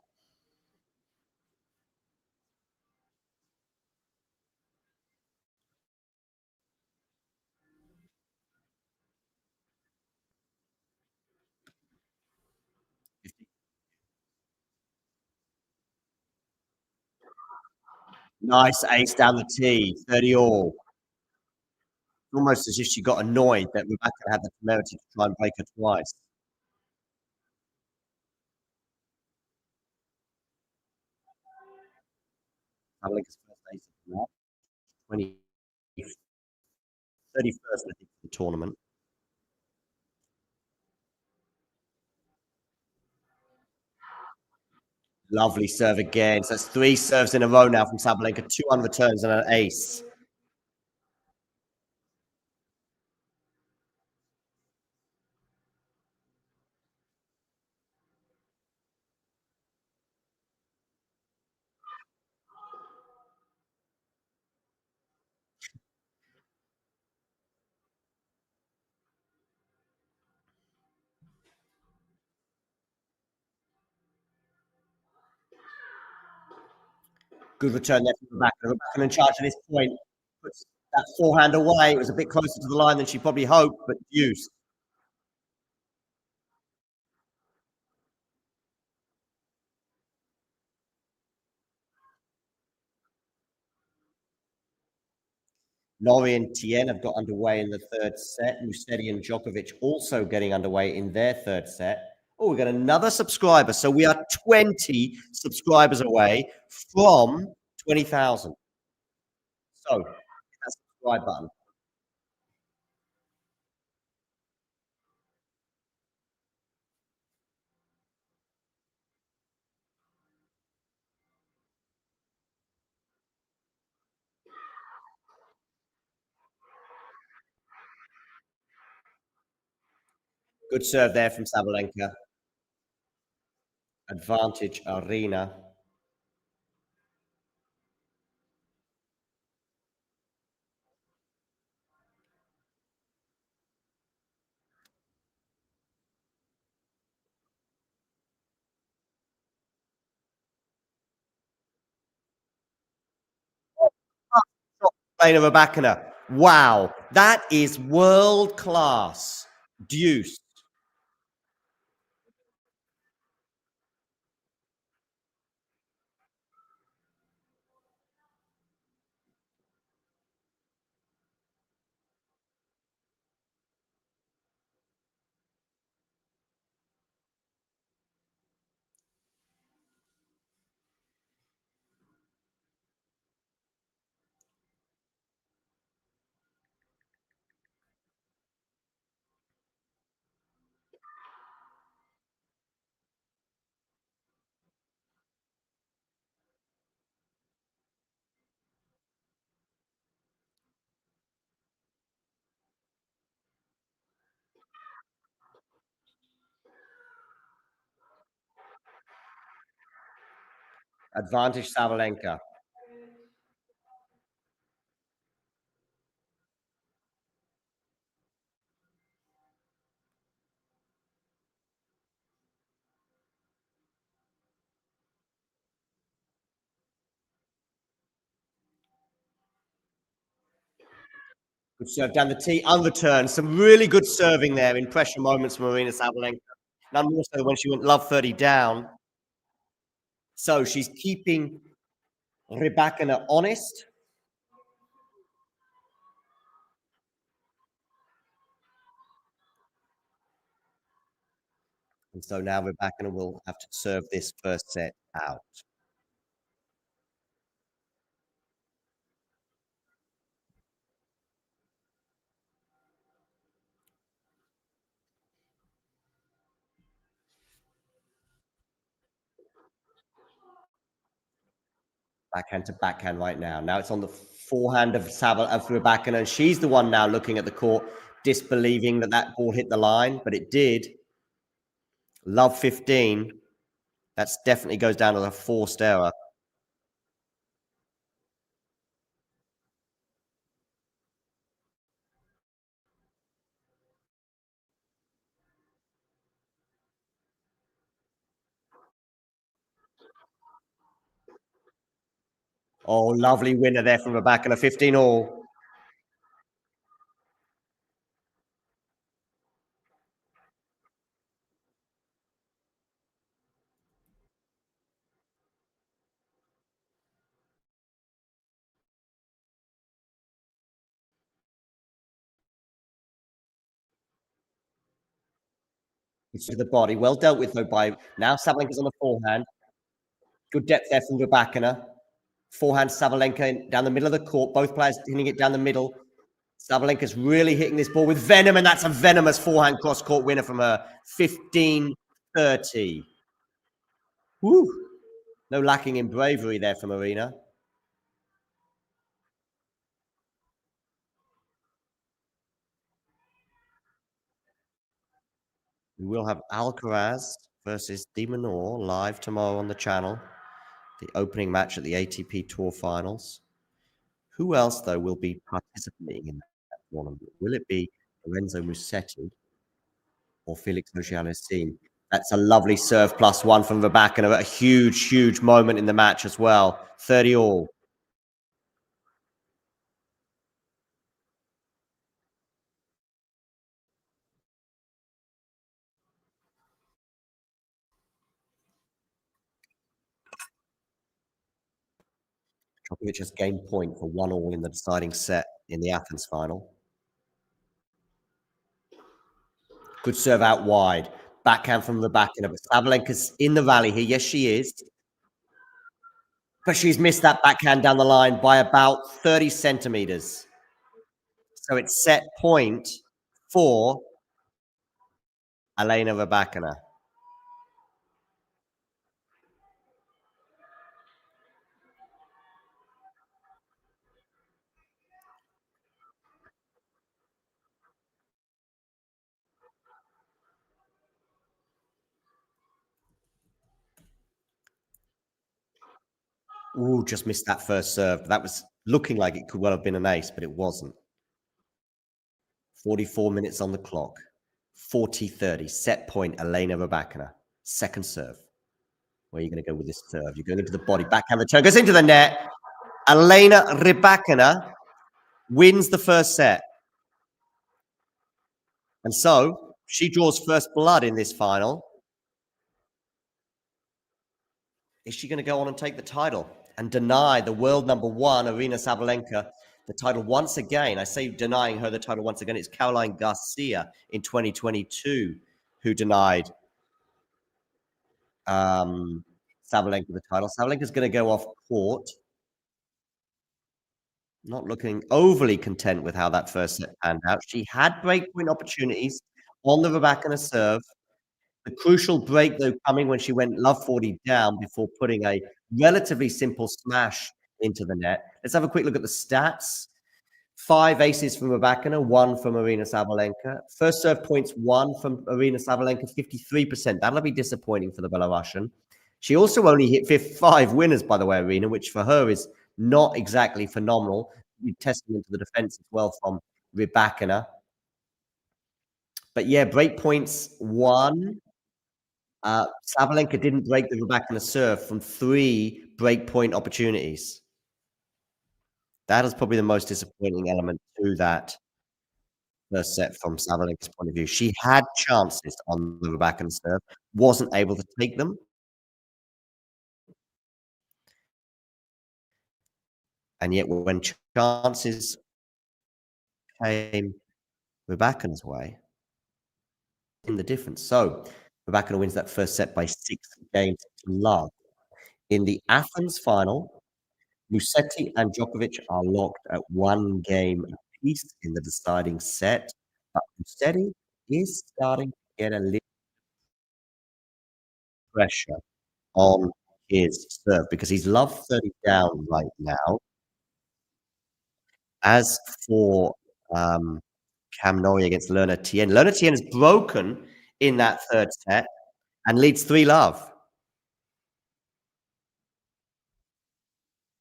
Nice ace down the tee, 30 all. Almost as if she got annoyed that Rebecca had the temerity to try and break her twice. Sabalenka's first ace of the match, 31st, I think, of the tournament. Lovely serve again. So that's 3 serves in a row now from Sabalenka, 2 unreturns and an ace. Good return there from Rebecca. Rebecca in charge at this point. Puts that forehand away. It was a bit closer to the line than she probably hoped, but deuce. Norrie and Tien have got underway in the third set. Musetti and Djokovic also getting underway in their third set. Oh, we got another subscriber. So we are 20 subscribers away from 20,000. So hit that subscribe button. Good serve there from Sabalenka. Advantage Aryna. Elena Rybakina. Wow, that is world class. Deuce. Advantage Sabalenka. Good serve down the tee, unreturned. Some really good serving there in pressure moments from Aryna Sabalenka. None more so when she went love 30 down. So she's keeping Rybakina honest. And so now Rybakina will have to serve this first set out. Backhand to backhand right now. Now it's on the forehand of Rybakina, and she's the one now looking at the court, disbelieving that that ball hit the line, but it did. Love 15. That definitely goes down to a forced error. Oh, lovely winner there from Rybakina, 15 all. It's to the body. Well dealt with, though, by now Sabalenka's on the forehand. Good depth there from Rybakina. Forehand Sabalenka down the middle of the court. Both players hitting it down the middle. Sabalenka's really hitting this ball with venom, and that's a venomous forehand cross-court winner from her. 15-30. Woo! No lacking in bravery there from Aryna. We will have Alcaraz versus De Minaur live tomorrow on the channel. The opening match at the ATP Tour Finals. Who else, though, will be participating in that tournament? Will it be Lorenzo Musetti or Felix Auger-Aliassime? That's a lovely serve +1 from Rybakina. A huge, huge moment in the match as well. 30 all. Djokovic has gained point for 1 all in the deciding set in the Athens final. Good serve out wide. Backhand from Rybakina. But Sabalenka's in the rally here. Yes, she is. But she's missed that backhand down the line by about 30 centimeters. So it's set point for Elena Rybakina. Ooh, just missed that first serve. That was looking like it could well have been an ace, but it wasn't. 44 minutes on the clock. 40-30. Set point, Elena Rybakina. Second serve. Where are you going to go with this serve? You're going into the body. Backhand return. Goes into the net. Elena Rybakina wins the first set. And so she draws first blood in this final. Is she going to go on and take the title and deny the world number 1, Aryna Sabalenka, the title once again? I say denying her the title once again. It's Caroline Garcia in 2022 who denied Sabalenka the title. Sabalenka's going to go off court. Not looking overly content with how that first set panned out. She had breakpoint opportunities on the Rybakina serve. The crucial break, though, coming when she went love 40 down before putting a relatively simple smash into the net. Let's have a quick look at the stats. 5 aces from Rybakina, 1 from Aryna Sabalenka. First serve points, 1 from Aryna Sabalenka, 53%. That'll be disappointing for the Belarusian. She also only hit 5 winners, by the way, Aryna, which for her is not exactly phenomenal. Testament to the defense as well from Rybakina. But yeah, break points won. Sabalenka didn't break the Rybakina serve from 3 breakpoint opportunities. That is probably the most disappointing element to that first set from Sabalenka's point of view. She had chances on the Rybakina serve, wasn't able to take them. And yet when chances came Rybakina's way, in the difference. So Rybakina wins that first set by 6 games to love. In the Athens final, Musetti and Djokovic are locked at 1 game apiece in the deciding set, but Musetti is starting to get a little pressure on his serve because he's love 30 down right now. As for Cam Norrie against Lerner Tien is broken in that third set and leads 3-love.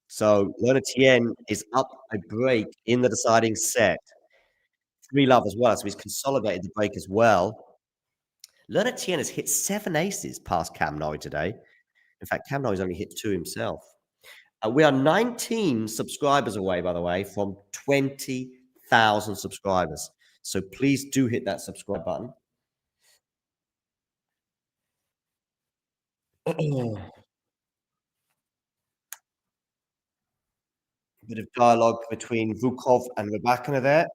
So Lerner Tien is up a break in the deciding set. 3-love as well, so he's consolidated the break as well. Lerner Tien has hit 7 aces past Cam Norrie today. In fact, Cam Norrie's only hit 2 himself. We are 19 subscribers away, by the way, from 20,000 subscribers. So please do hit that subscribe button. A bit of dialogue between Vukov and Rybakina there.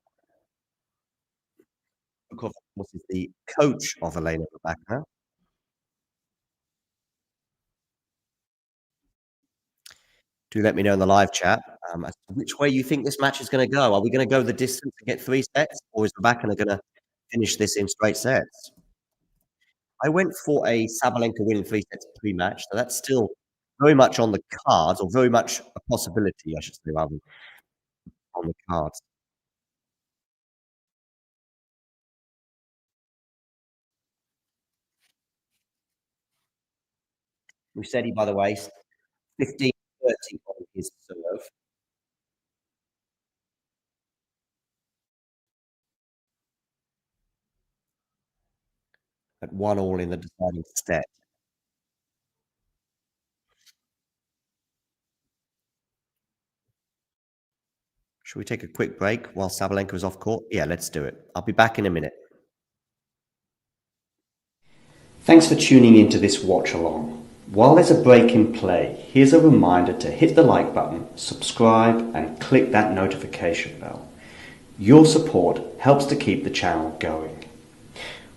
Vukov, of course, is the coach of Elena Rybakina. Do let me know in the live chat as to which way you think this match is going to go. Are we going to go the distance and get 3 sets, or is Rybakina going to finish this in straight sets? I went for a Sabalenka win in 3 sets pre-match, so that's still very much on the cards, or very much a possibility, I should say, rather than on the cards. Musetti, by the way, 15-30 on his serve. At 1-1 in the deciding set. Should we take a quick break while Sabalenka is off court? Yeah, let's do it. I'll be back in a minute. Thanks for tuning into this watch along. While there's a break in play, here's a reminder to hit the like button, subscribe, and click that notification bell. Your support helps to keep the channel going.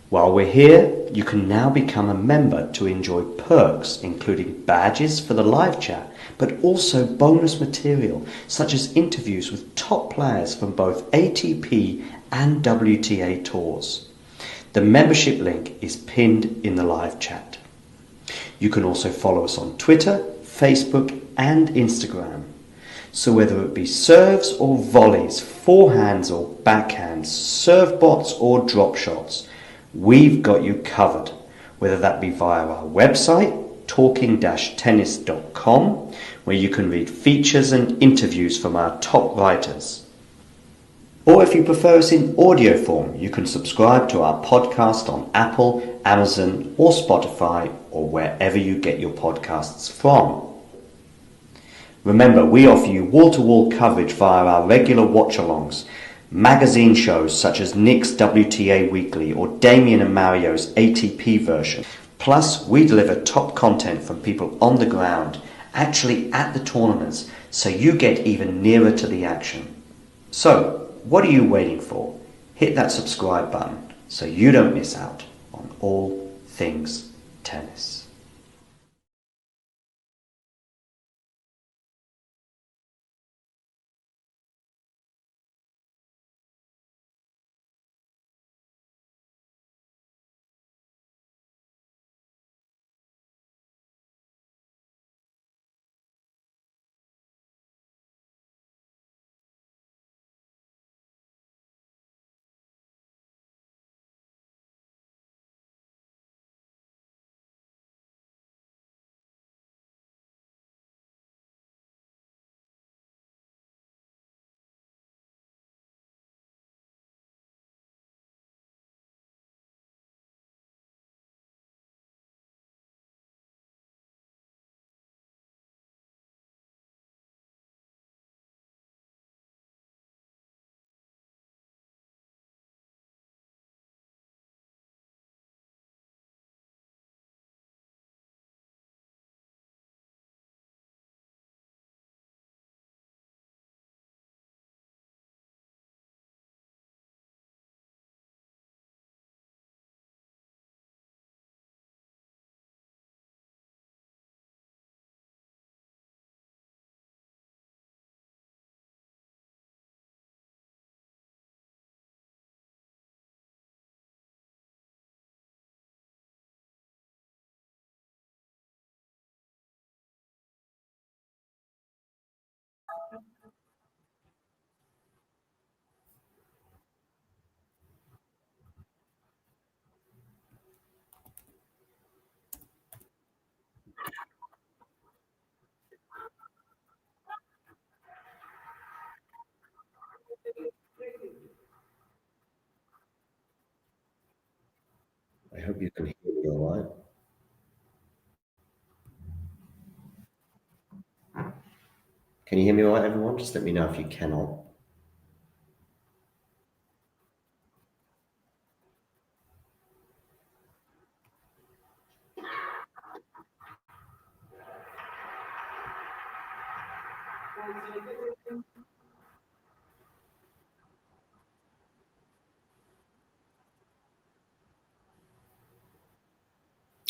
While we're here, you can now become a member to enjoy perks including badges for the live chat, but also bonus material such as interviews with top players from both ATP and WTA tours. The membership link is pinned in the live chat. You can also follow us on Twitter, Facebook and Instagram. So whether it be serves or volleys, forehands or backhands, serve bots or drop shots, we've got you covered, whether that be via our website, talking-tennis.com, where you can read features and interviews from our top writers. Or if you prefer us in audio form, you can subscribe to our podcast on Apple, Amazon or Spotify or wherever you get your podcasts from. Remember, we offer you wall-to-wall coverage via our regular watch-alongs, magazine shows such as Nick's WTA Weekly or Damien and Mario's ATP version. Plus, we deliver top content from people on the ground, actually at the tournaments, so you get even nearer to the action. So, what are you waiting for? Hit that subscribe button so you don't miss out on all things tennis. hope you can hear me all right. Can you hear me all right, everyone? Just let me know if you cannot.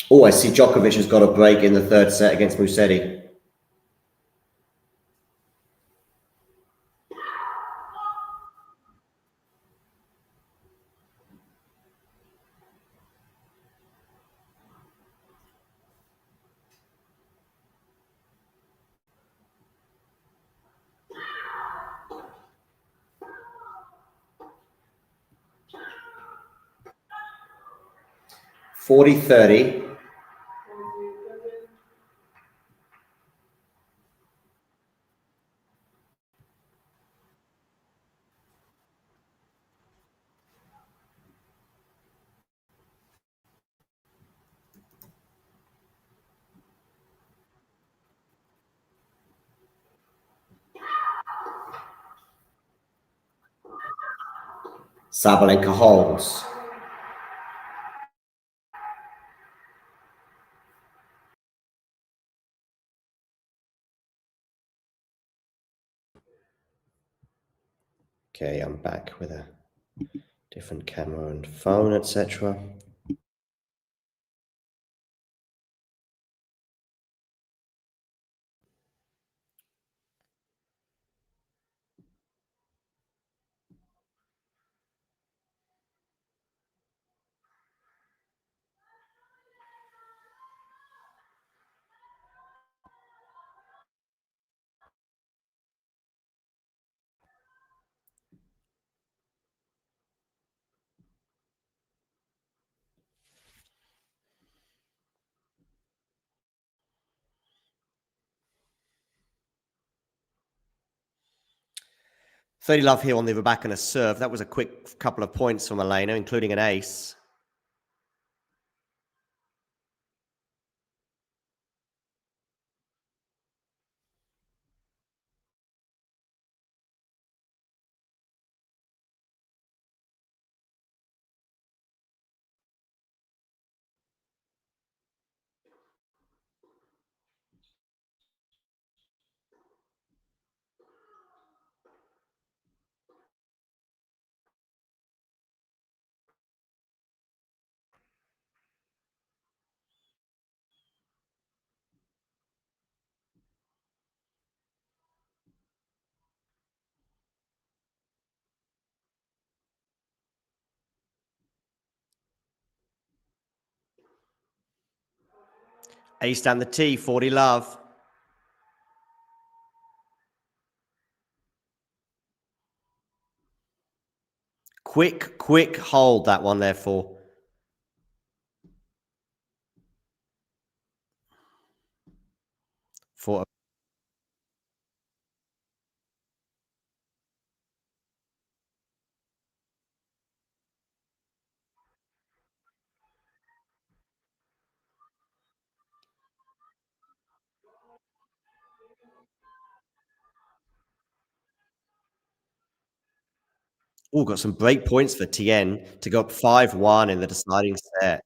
Oh, I see Djokovic has got a break in the third set against Musetti. (40-30). Sabalenka holds. Okay, I'm back with a different camera and phone, etc. Thirty love here on the Rybakina serve. That was a quick couple of points from Elena, including an ace. Ace down the tee, 40 love. Quick hold, that one there for. Oh, got some break points for Tien to go up 5-1 in the deciding set.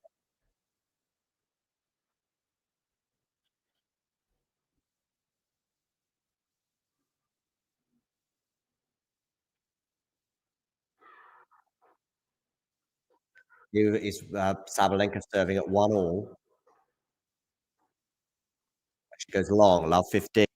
Here is Sabalenka serving at 1-all. She goes long, love 15.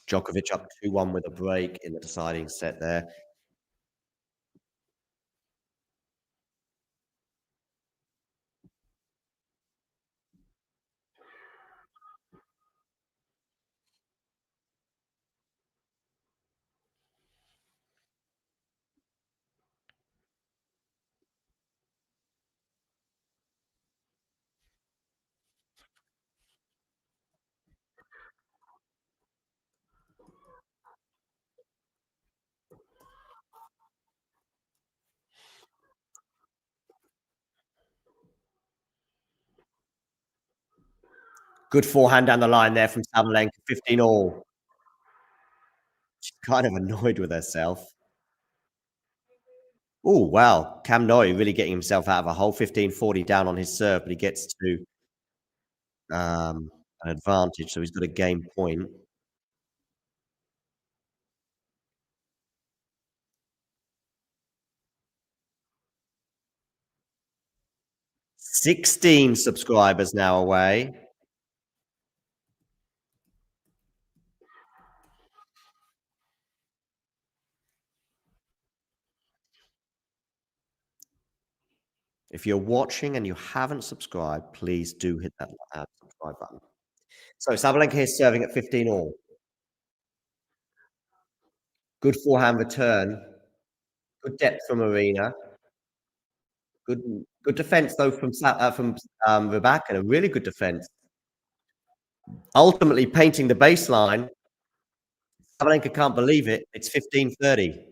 Djokovic up 2-1 with a break in the deciding set there. Good forehand down the line there from Sabalenka, 15 all. She's kind of annoyed with herself. Oh, wow. Cam Norrie really getting himself out of a hole. 15-40 down on his serve, but he gets to an advantage, so he's got a game point. $16 subscribers now away. If you're watching and you haven't subscribed, please do hit that subscribe button. So Sabalenka here serving at 15 all. Good forehand return. Good depth from Aryna. Good defense though from Rybakina. A really good defense. Ultimately painting the baseline. Sabalenka can't believe it. It's 15-30.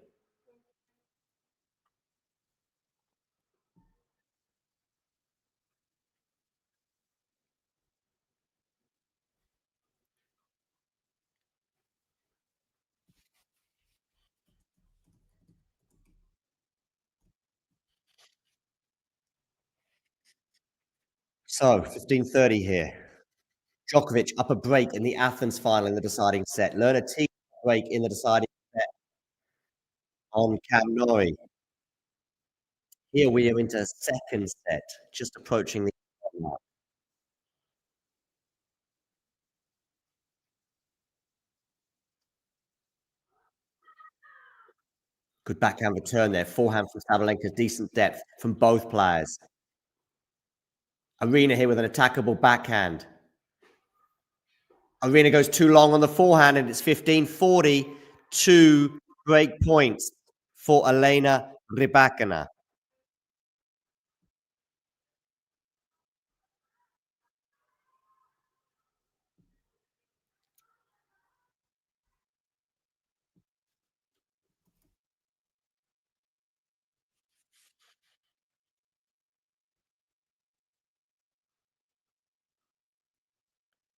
So 15-30 here. Djokovic up a break in the Athens final in the deciding set. Lerner T break in the deciding set on Cam Norrie. Here we are into second set, just approaching the mark. Good backhand return there. Forehand from Sabalenka, decent depth from both players. Aryna here with an attackable backhand. Aryna goes too long on the forehand, and it's 15-40. 2 break points for Elena Rybakina.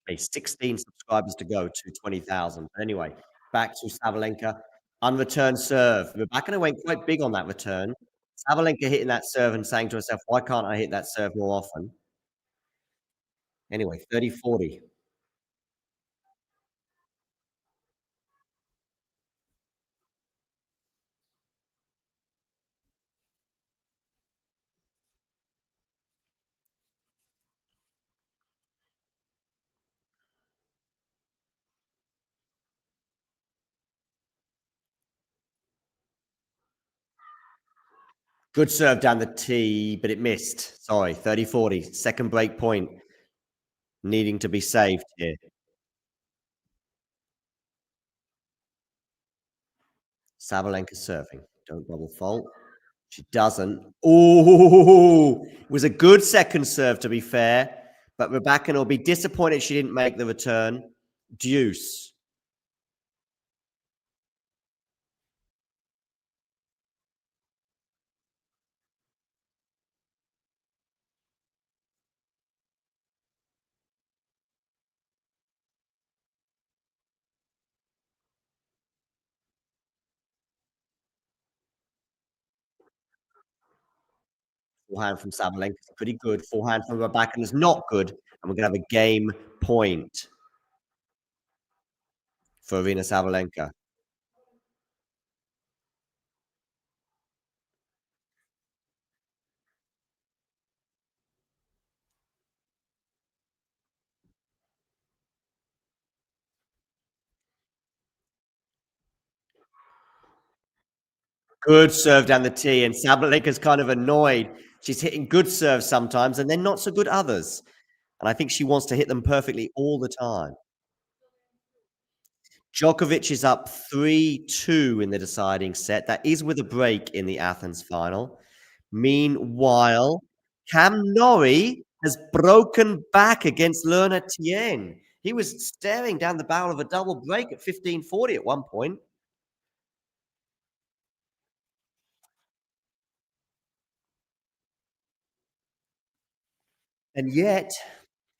Okay, 16 subscribers to go to 20,000. Anyway, back to Sabalenka. Unreturned serve. Rybakina went quite big on that return. Sabalenka hitting that serve and saying to herself, why can't I hit that serve more often? Anyway, 30-40. Good serve down the tee, but it missed. Sorry, 30-40. Second break point needing to be saved here. Sabalenka serving. Don't double fault. She doesn't. Oh, it was a good second serve, to be fair. But Rybakina will be disappointed she didn't make the return. Deuce. Forehand from Sabalenka is pretty good. Forehand from Rybakina is not good. And we're going to have a game point for Aryna Sabalenka. Good serve down the tee, and Sabalenka's kind of annoyed. She's hitting good serves sometimes, and then not so good others. And I think she wants to hit them perfectly all the time. Djokovic is up 3-2 in the deciding set. That is with a break in the Athens final. Meanwhile, Cam Norrie has broken back against Lerner Tien. He was staring down the barrel of a double break at 15-40 at one point. And yet,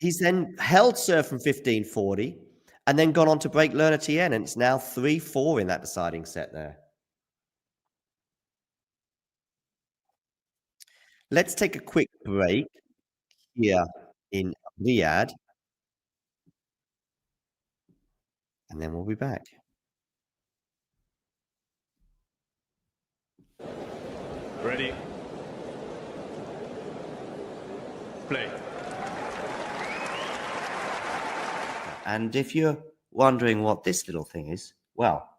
He's then held serve from 15-40 and then gone on to break Lerner Tien, and it's now 3-4 in that deciding set there. Let's take a quick break here in Riyadh, and then we'll be back. Ready. Play. And if you're wondering what this little thing is, well,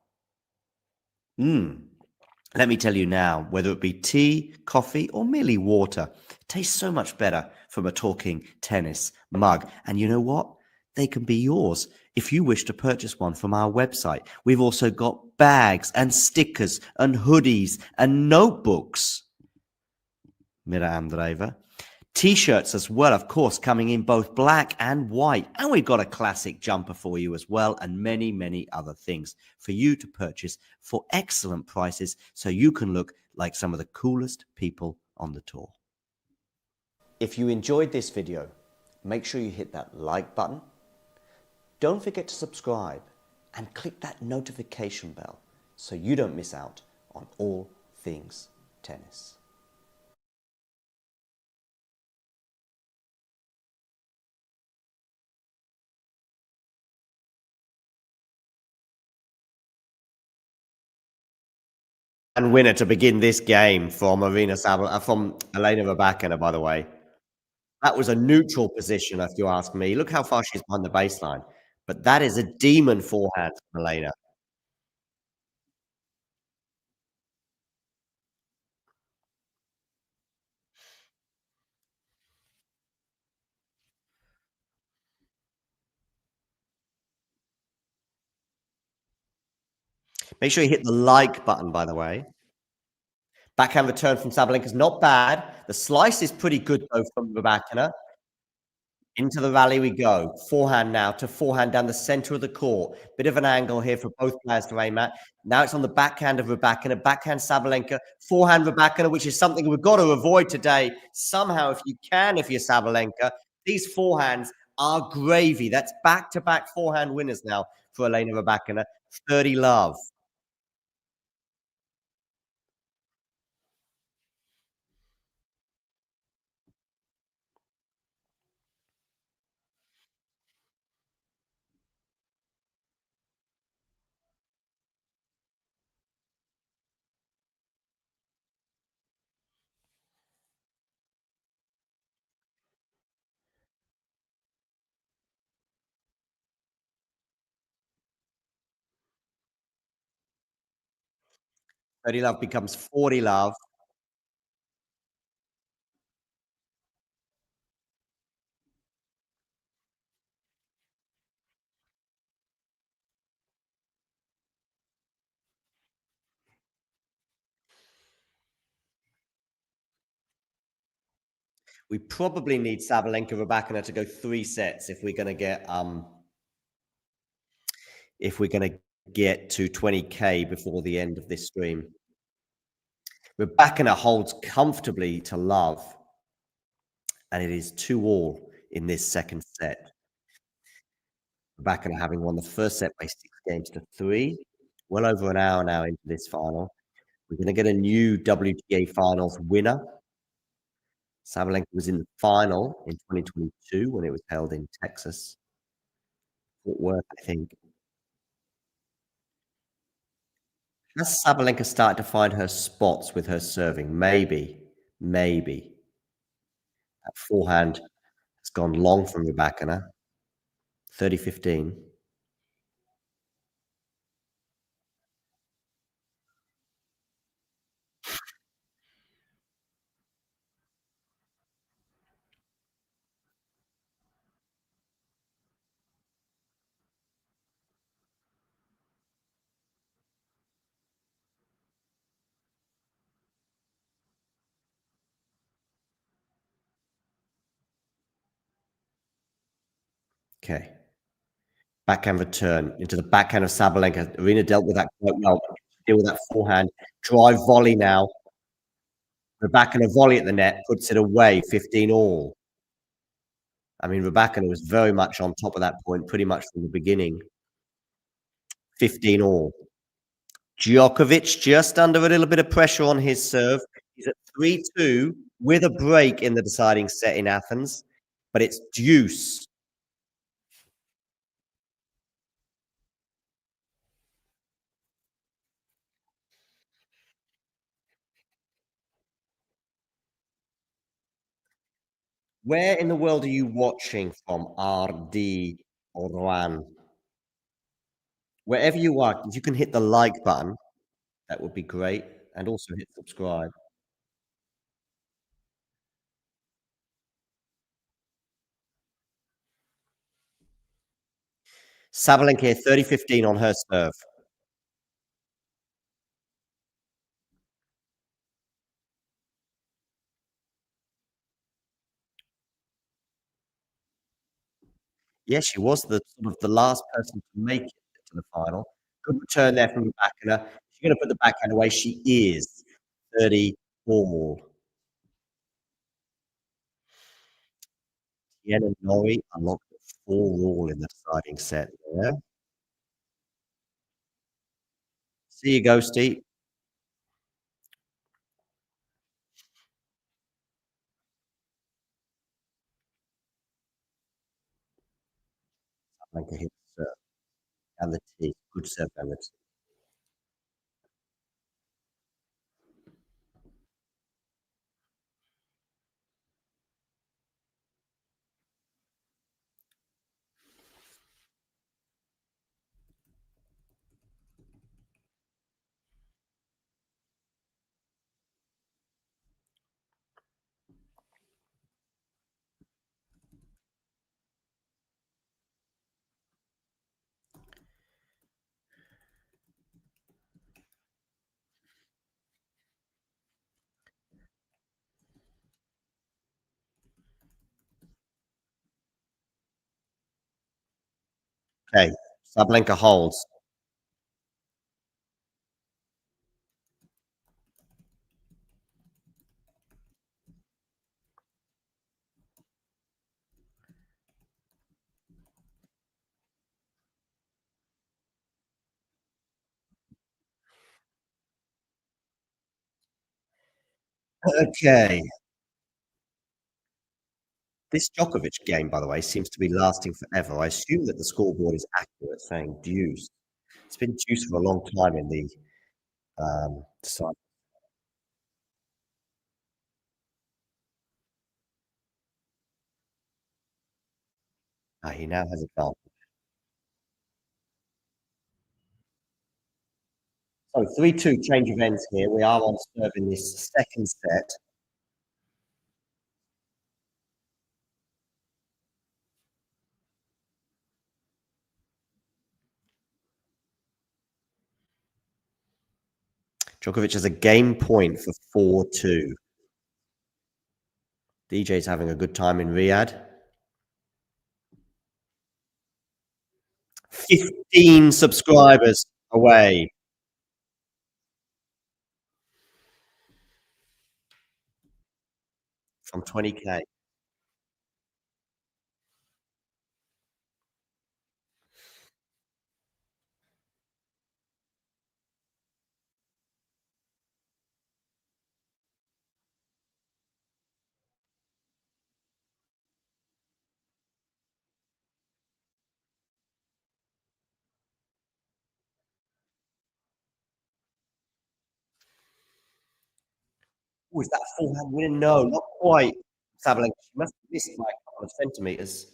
let me tell you now, whether it be tea, coffee, or merely water, it tastes so much better from a talking tennis mug. And you know what? They can be yours if you wish to purchase one from our website. We've also got bags and stickers and hoodies and notebooks. Mira Andreeva. T-shirts as well, of course, coming in both black and white. And we've got a classic jumper for you as well, and many, many other things for you to purchase for excellent prices so you can look like some of the coolest people on the tour. If you enjoyed this video, make sure you hit that like button. Don't forget to subscribe and click that notification bell so you don't miss out on all things tennis. And winner to begin this game from from Elena Rybakina, by the way. That was a neutral position, if you ask me. Look how far she's behind the baseline. But that is a demon forehand from Elena. Make sure you hit the like button, by the way. Backhand return from Sabalenka is not bad. The slice is pretty good, though, from Rybakina. Into the rally we go. Forehand now to forehand down the center of the court. Bit of an angle here for both players to aim at. Now it's on the backhand of Rybakina. Backhand Sabalenka. Forehand Rybakina, which is something we've got to avoid today. Somehow, if you can, if you're Sabalenka, these forehands are gravy. That's back-to-back forehand winners now for Elena Rybakina. 30 love. Thirty love becomes 40 love. We probably need Sabalenka Rybakina to go 3 sets if we're going to get to 20K before the end of this stream. Rybakina holds comfortably to love, and it is 2-all in this second set. Rybakina having won the first set by 6-3. Well over an hour now into this final. We're going to get a new WTA Finals winner. Sabalenka was in the final in 2022 when it was held in Texas. Fort Worth, I think. Has Sabalenka started to find her spots with her serving? Maybe. That forehand has gone long from Rybakina. 30-15. Okay. Backhand return into the backhand of Sabalenka. Aryna dealt with that quite well. Deal with that forehand. Drive volley now. Rybakina volley at the net, puts it away, 15-all. I mean, Rybakina was very much on top of that point pretty much from the beginning. 15 all. Djokovic just under a little bit of pressure on his serve. He's at 3-2 with a break in the deciding set in Athens, but it's deuce. Where in the world are you watching from, RD or Rouen? Wherever you are, if you can hit the like button, that would be great, and also hit subscribe. Sabalenka here, 30-15 on her serve. Yeah, she was the sort of the last person to make it to the final. Good return there from Rybakina. She's going to put the backhand away. She is 30 all. Yen and Norrie unlocked a 4 all in the deciding set there. See you, Ghosty. Sabalenka hit the serve and the tee. Good serve and the tee. Okay, Sabalenka holds. Okay. This Djokovic game, by the way, seems to be lasting forever. I assume that the scoreboard is accurate, saying deuce. It's been deuce for a long time in the side. He now has advantage. So 3-2 change of ends here. We are on serve in this second set. Djokovic has a game point for 4-2. DJ's having a good time in Riyadh. 15 subscribers away. From 20K. Oh, is that a full-hand win? No, not quite. Sabalenka, she must have missed by a couple of centimeters.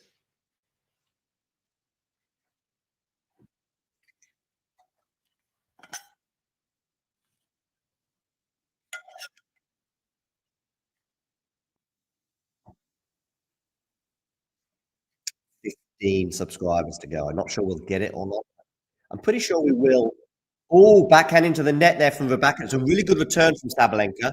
Subscribers to go. I'm not sure we'll get it or not. I'm pretty sure we will. Oh, backhand into the net there from Rybakina. It's a really good return from Sabalenka.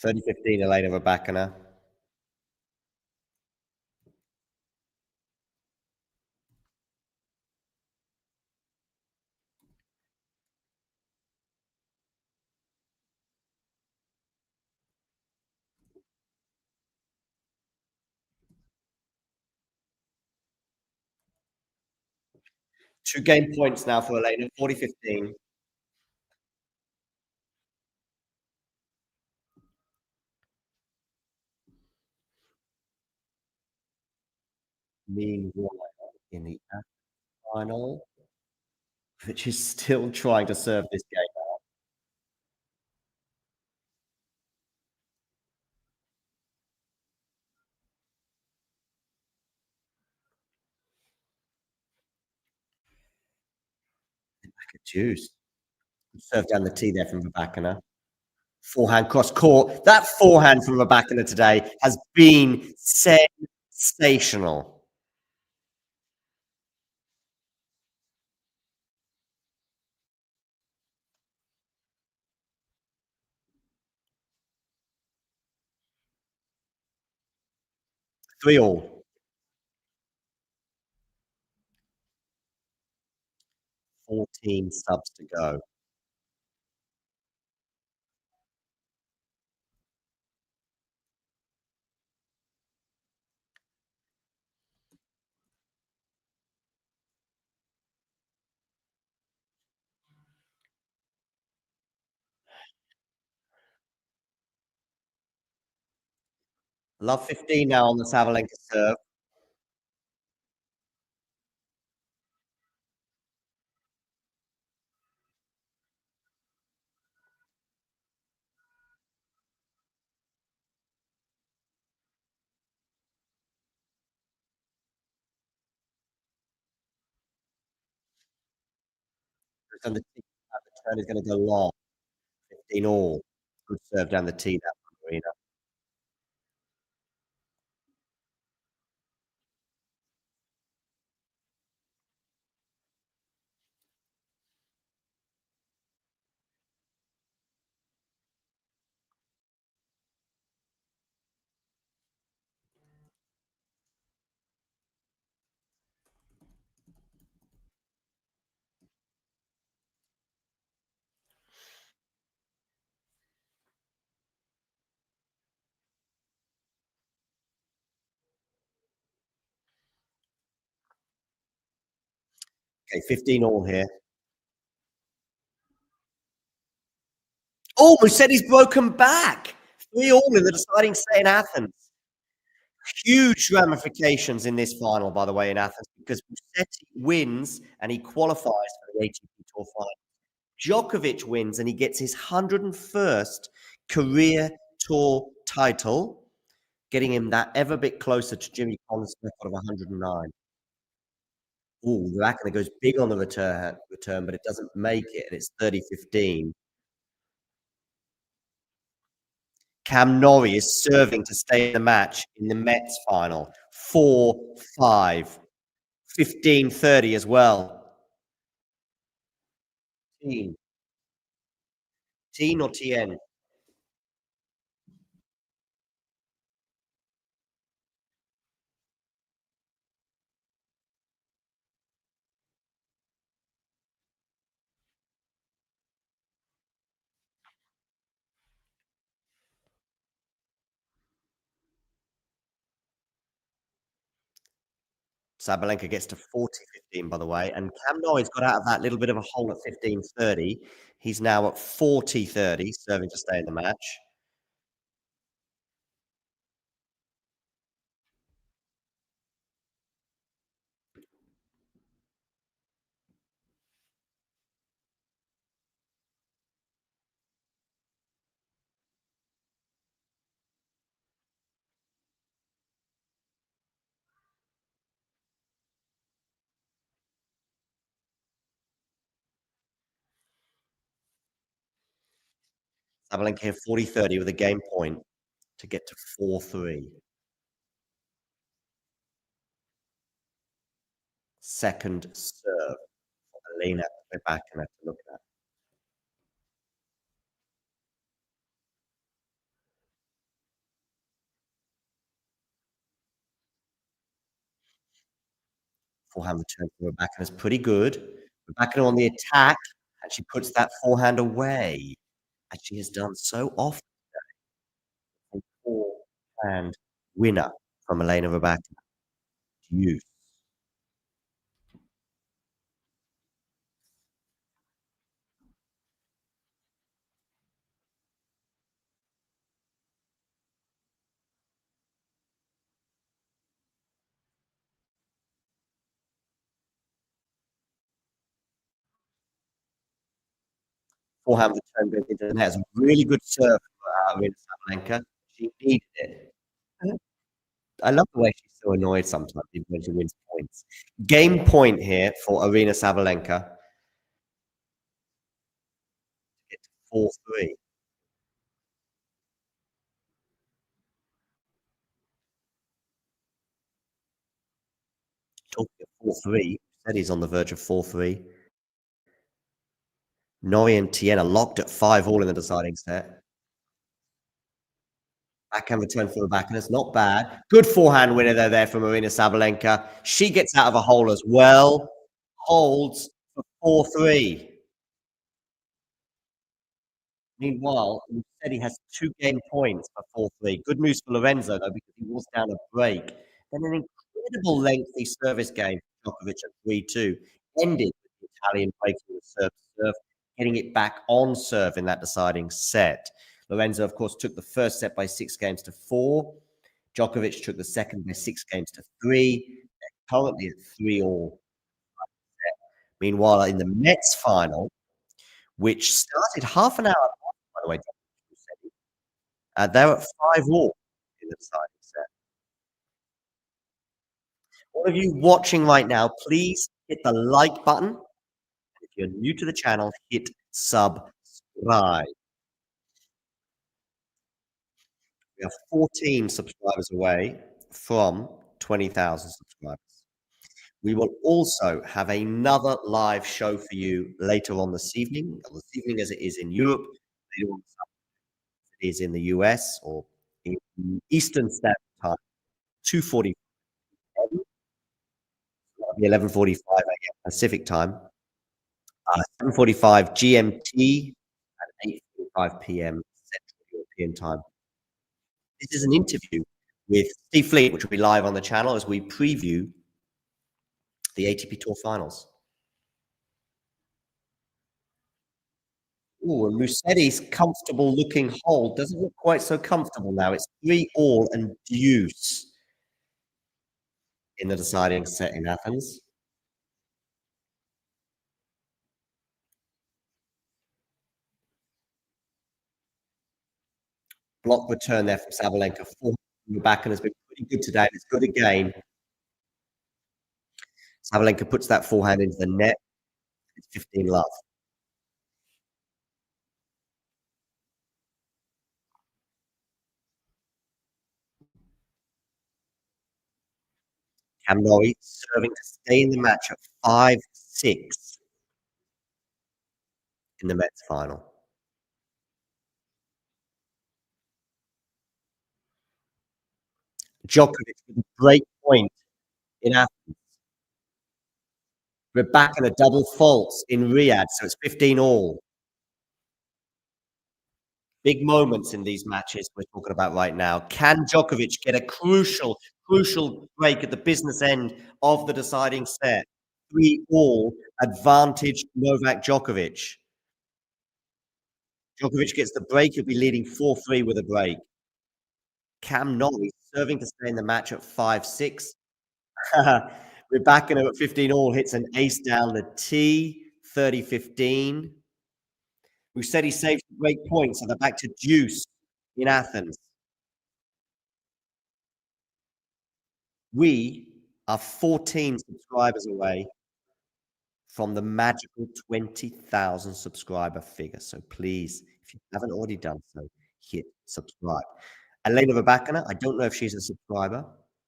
30-15, Elena Rybakina. Two game points now for Elena, 40-15. Meanwhile, in the final, which is still trying to serve this game out. Like a juice. Serve down the tee there from Rybakina. Forehand cross court. That forehand from Rybakina today has been sensational. Three all. 14 subs to go. Love 15 now on the Sabalenka serve. And the turn is going to go long. 15 all. Good serve down the tee there from Aryna. Okay, 15 all here. Oh, Musetti's broken back. 3 all in the deciding set in Athens. Huge ramifications in this final, by the way, in Athens, because Musetti wins and he qualifies for the ATP Tour final. Djokovic wins and he gets his 101st career tour title, getting him that ever bit closer to Jimmy Connors' record of 109. Ooh, Rybakina goes big on the return, but it doesn't make it, and it's 30-15. Cam Norrie is serving to stay in the match in the Mets final. 4-5. 15-30 as well. Teen. Teen or TN? Sabalenka gets to 40-15, by the way, and Cam Norrie's got out of that little bit of a hole at 15-30. He's now at 40-30, serving to stay in the match. Sabalenka here 40-30 with a game point to get to 4-3. Second serve for Elena Rybakina to look at. Forehand return from Rybakina is pretty good. Rybakina on the attack, and she puts that forehand away, as she has done so often. A forehand winner from Elena Rybakina. Deuce. Forehand return goes into the net. It's a really good serve for Aryna Sabalenka. She needed it. I love the way she's so annoyed sometimes, even when she wins points. Game point here for Aryna Sabalenka. It's 4-3. Talking of 4-3, said he's on the verge of 4-3. Norrie and Tiena locked at 5-all in the deciding set. Backhand return for Rybakina. It's not bad. Good forehand winner there from Aryna Sabalenka. She gets out of a hole as well. Holds for 4-3. Meanwhile, he said he has 2 game points for 4-3. Good news for Lorenzo, though, because he was down a break. Then an incredible lengthy service game for Djokovic at 3-2. Ended with the Italian breaking the serve, getting it back on serve in that deciding set. Lorenzo, of course, took the first set by 6-4. Djokovic took the second by 6-3. They're currently at 3-all. Meanwhile, in the Mets final, which started half an hour, by the way, they're at 5-all in the deciding set. All of you watching right now, please hit the like button. If you're new to the channel, hit subscribe. We are 14 subscribers away from 20,000 subscribers. We will also have another live show for you later on this evening as it is in Europe, later on as it is in the US or in Eastern Standard Time, 2:40. That'll be 11:45 a.m. Pacific Time, 7:45 GMT, and 8:45 p.m. Central European Time. This is an interview with Steve Fleet, which will be live on the channel as we preview the ATP Tour Finals. Ooh, and Musetti's comfortable-looking hole doesn't look quite so comfortable now. It's 3-all and deuce in the deciding set in Athens. Block return there from Sabalenka. Rybakina has been pretty good today. It's good again. Sabalenka puts that forehand into the net. It's 15-love. Cam Norrie serving to stay in the match at 5-6 in the Mets final. Djokovic with a great point in Athens. Rybakina double faults in Riyadh, so it's 15-all. Big moments in these matches we're talking about right now. Can Djokovic get a crucial break at the business end of the deciding set? 3-all, advantage Novak Djokovic. Djokovic gets the break, he'll be leading 4-3 with a break. Cam Norrie serving to stay in the match at 5-6. Rybakina at 15-all hits an ace down the tee, 30-15. We said he saved great points, so they're back to deuce in Athens. We are 14 subscribers away from the magical 20,000 subscriber figure. So please, if you haven't already done so, hit subscribe. Elena Rybakina, I don't know if she's a subscriber,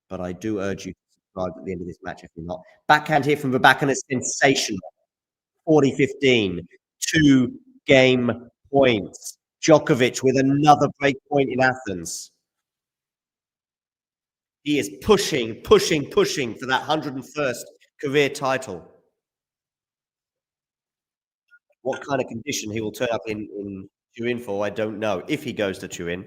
but I do urge you to subscribe at the end of this match if you're not. Backhand here from Rybakina, sensational. 40-15, 2 game points. Djokovic with another break point in Athens. He is pushing for that 101st career title. What kind of condition he will turn up in Turin for, I don't know, if he goes to Turin.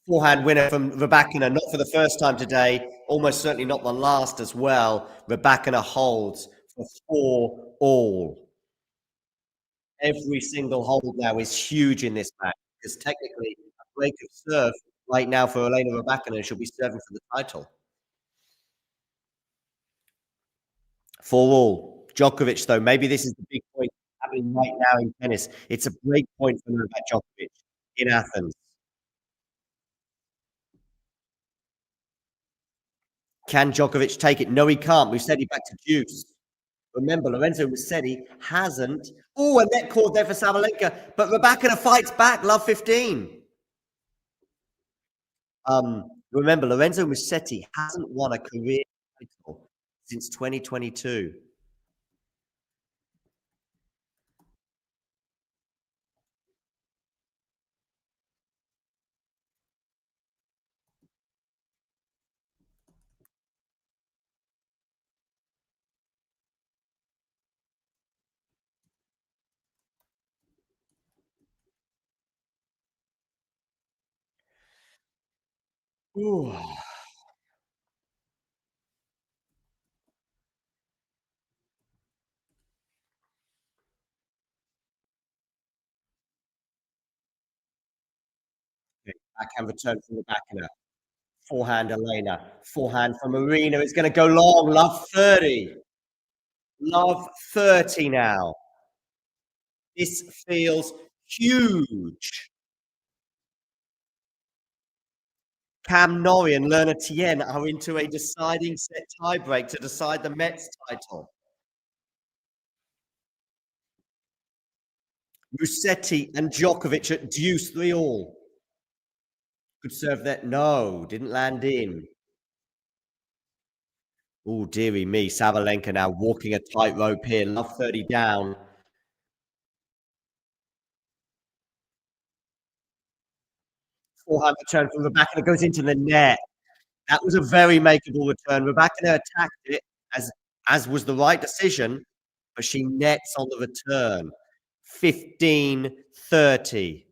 Forehand winner from Rybakina, not for the first time today, almost certainly not the last as well. Rybakina holds for 4-all. Every single hold now is huge in this match because technically a break of serve right now for Elena Rybakina, she'll be serving for the title. 4-all. Djokovic, though, maybe this is the big point happening right now in tennis. It's a break point for Novak Djokovic in Athens. Can Djokovic take it? No, he can't. Musetti back to deuce. Remember, Lorenzo Musetti hasn't. Oh, a net cord there for Sabalenka, but Rybakina fights back. Love 15. Remember, Lorenzo Musetti hasn't won a career title since 2022. Ooh. Backhand return from Rybakina. Forehand Elena. Forehand from Aryna. It's going to go long. Love 30. Love 30 now. This feels huge. Cam Norrie and Lerner Tien are into a deciding set tiebreak to decide the Mets title. Musetti and Djokovic at deuce 3-all. Could serve that. No, didn't land in. Oh, dearie me. Sabalenka now walking a tightrope here. Love 30 down. Forehand return from Rybakina goes into the net. That was a very makeable return. Rybakina attacked it, as was the right decision, but she nets on the return. 15-30.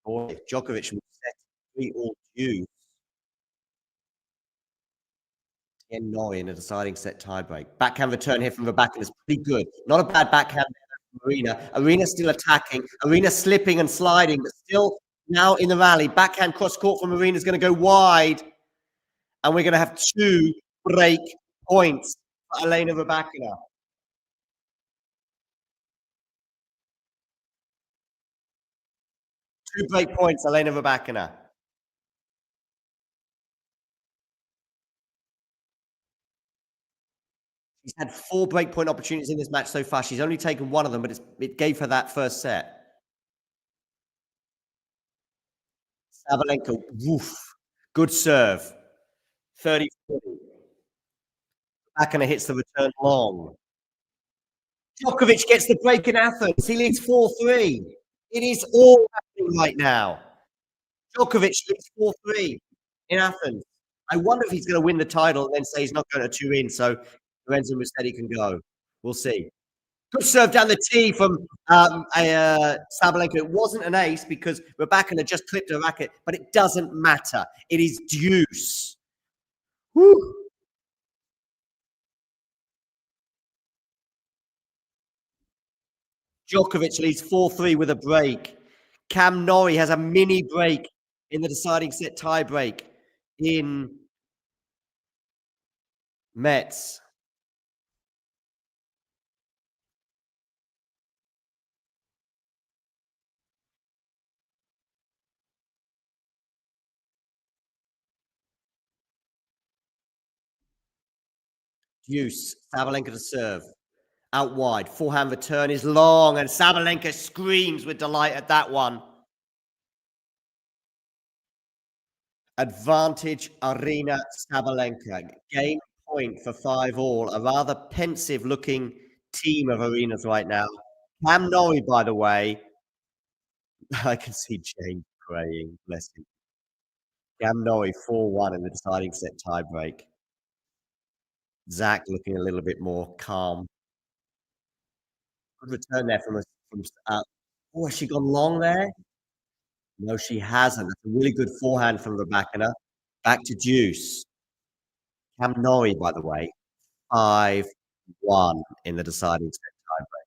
Boy, Djokovic was set 3-all due. Tien Norrie in a deciding set tiebreak. Backhand return here from Rybakina is pretty good. Not a bad backhand from Aryna. Aryna still attacking. Aryna slipping and sliding, but still now in the rally. Backhand cross court from Aryna is going to go wide. And we're going to have 2 break points for Elena Rybakina. 2 break points, Elena Rybakina. She's had 4 break point opportunities in this match so far. She's only taken 1 of them, but it gave her that first set. Sabalenka, woof. Good serve. 30-40. Rybakina hits the return long. Djokovic gets the break in Athens. He leads 4-3. It is all happening right now. Djokovic leads 4-3 in Athens. I wonder if he's going to win the title and then say he's not going to Turin, so Lorenzo Musetti can go. We'll see. Good serve down the tee from Sabalenka. It wasn't an ace because Rybakina just clipped her racket, but it doesn't matter. It is deuce. Woo. Djokovic leads 4-3 with a break. Cam Norrie has a mini break in the deciding set tiebreak in Metz. Deuce. Sabalenka to serve. Out wide. Forehand return is long, and Sabalenka screams with delight at that one. Advantage Aryna Sabalenka. Game point for 5-all. A rather pensive-looking team of Arynas right now. Cam Norrie, by the way. I can see James praying. Bless him. Cam Norrie 4-1 in the deciding set tiebreak. Zach looking a little bit more calm. Good return there from has she gone long there? No, she hasn't. That's a really good forehand from Rybakina. Back to deuce. Cam Norrie, by the way, 5-1 in the deciding set tiebreak.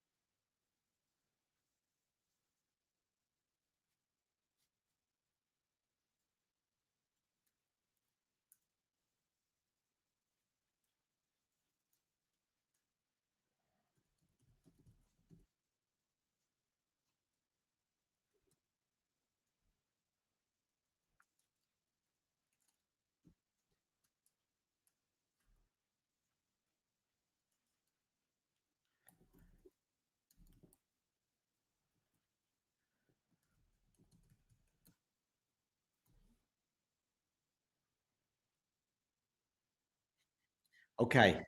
Okay.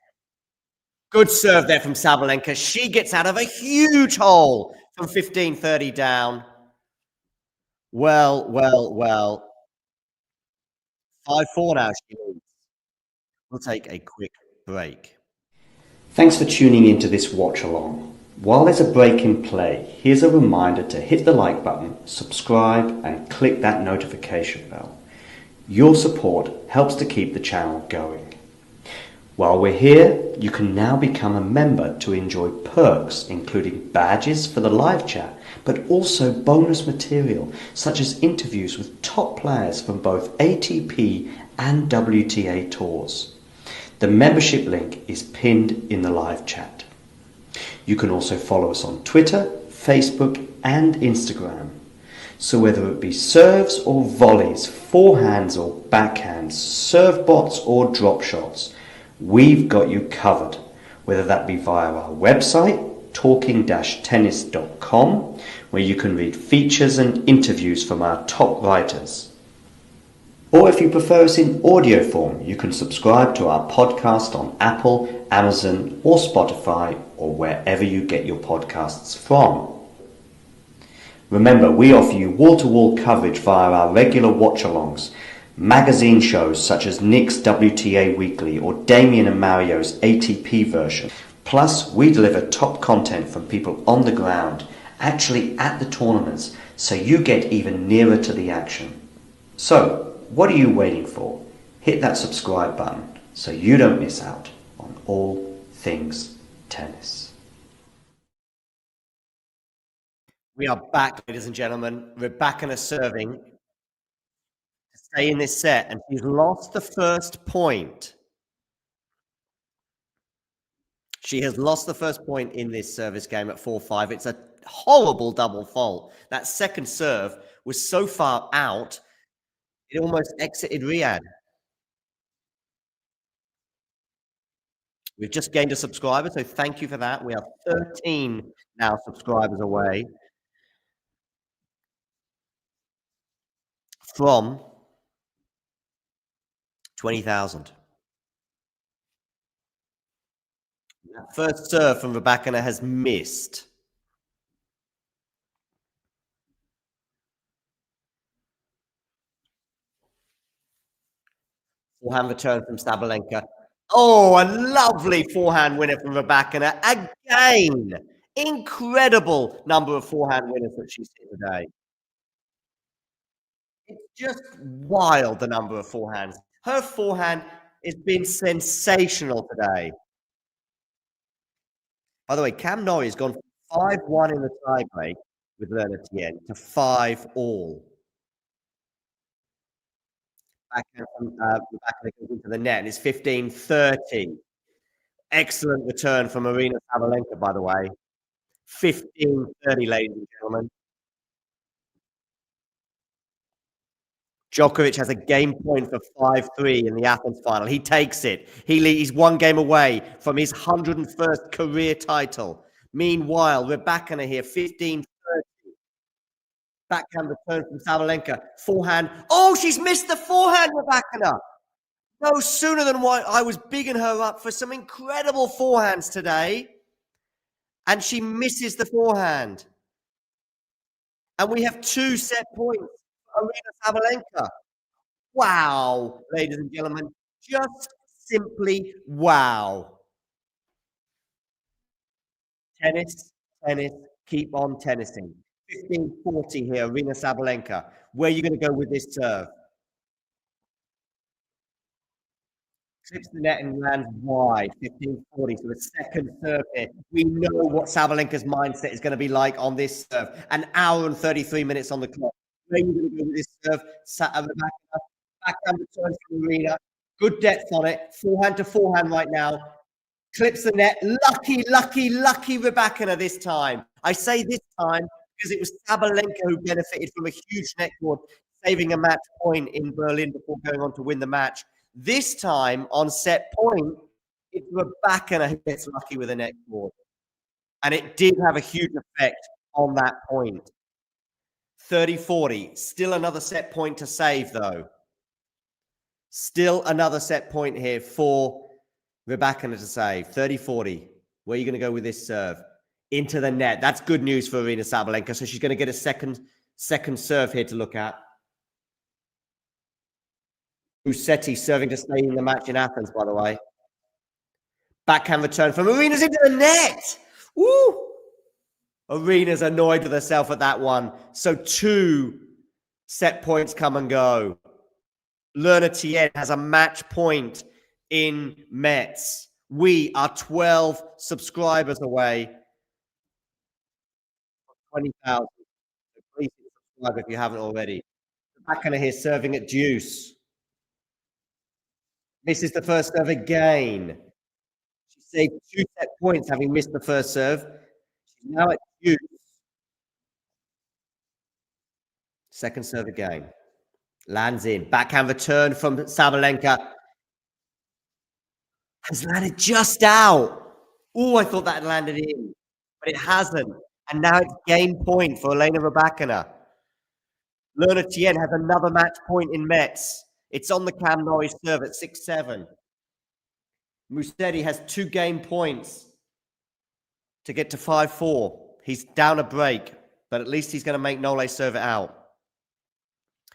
Good serve there from Sabalenka. She gets out of a huge hole from 15-30 down. Well. 5-4 now she leads. We'll take a quick break. Thanks for tuning into this watch along. While there's a break in play, here's a reminder to hit the like button, subscribe, and click that notification bell. Your support helps to keep the channel going. While we're here, you can now become a member to enjoy perks including badges for the live chat, but also bonus material such as interviews with top players from both ATP and WTA tours. The membership link is pinned in the live chat. You can also follow us on Twitter, Facebook and Instagram. So whether it be serves or volleys, forehands or backhands, serve bots or drop shots, we've got you covered, whether that be via our website, talking-tennis.com, where you can read features and interviews from our top writers. Or if you prefer us in audio form, you can subscribe to our podcast on Apple, Amazon or Spotify or wherever you get your podcasts from. Remember, we offer you wall-to-wall coverage via our regular watch-alongs, magazine shows such as Nick's WTA Weekly or Damien and Mario's ATP version. Plus, we deliver top content from people on the ground, actually at the tournaments, so you get even nearer to the action. So, what are you waiting for? Hit that subscribe button so you don't miss out on all things tennis. We are back, ladies and gentlemen. Rybakina serving to stay in this set, and she's lost the first point. She has lost the first point in this service game at 4-5. It's a horrible double fault. That second serve was so far out, it almost exited Riyadh. We've just gained a subscriber, so thank you for that. We are 13 now subscribers away from 20,000. First serve from Rybakina has missed. Forehand return from Sabalenka. Oh, a lovely forehand winner from Rybakina. Again, incredible number of forehand winners that she's hit today. It's just wild, the number of forehands. Her forehand has been sensational today. By the way, Cam Norrie has gone 5-1 in the tiebreak with Lerner Tien to 5-all. Backhand from Rybakina goes into the net, and it's 15-30. Excellent return from Aryna Sabalenka, by the way. 15-30, ladies and gentlemen. Djokovic has a game point for 5-3 in the Athens final. He takes it. He's one game away from his 101st career title. Meanwhile, Rybakina here, 15-30. Backhand return from Sabalenka. Forehand. Oh, she's missed the forehand, Rybakina. No sooner than what I was bigging her up for some incredible forehands today. And she misses the forehand. And we have 2 set points for Aryna Sabalenka. Wow, ladies and gentlemen. Just simply wow. Tennis, tennis, keep on tennising. 15-40 here, Aryna Sabalenka. Where are you going to go with this serve? Clips the net and lands wide, 15-40. So the second serve here. We know what Sabalenka's mindset is going to be like on this serve. An hour and 33 minutes on the clock. Where are you going to go with this serve? Backhand return from Aryna. Good depth on it. Forehand to forehand right now. Clips the net. Lucky, lucky, lucky Rybakina this time. I say this time because it was Sabalenka who benefited from a huge net cord, saving a match point in Berlin before going on to win the match. This time on set point, it's Rybakina who gets lucky with a net cord. And it did have a huge effect on that point. 30-40. Still another set point to save, though. Still another set point here for Rybakina to save. 30-40. Where are you going to go with this serve? Into the net. That's good news for Aryna Sabalenka. So she's going to get a second serve here to look at. Musetti serving to stay in the match in Athens, by the way. Backhand return from Aryna's into the net. Woo! Aryna's annoyed with herself at that one. So 2 set points come and go. Lerna Tien has a match point in Metz. We are 12 subscribers away from 20,000. So please subscribe if you haven't already. Backhand here serving at deuce. This is the first serve again. She saved 2 set points having missed the first serve. She's now at deuce. Second serve again. Lands in. Backhand return from Sabalenka. Has landed just out. Oh, I thought that had landed in, but it hasn't. And now it's game point for Elena Rybakina. Lerna Tien has another match point in Metz. It's on the Cam Norrie serve at 6-7. Musetti has 2 game points to get to 5-4. He's down a break, but at least he's going to make Nole serve it out.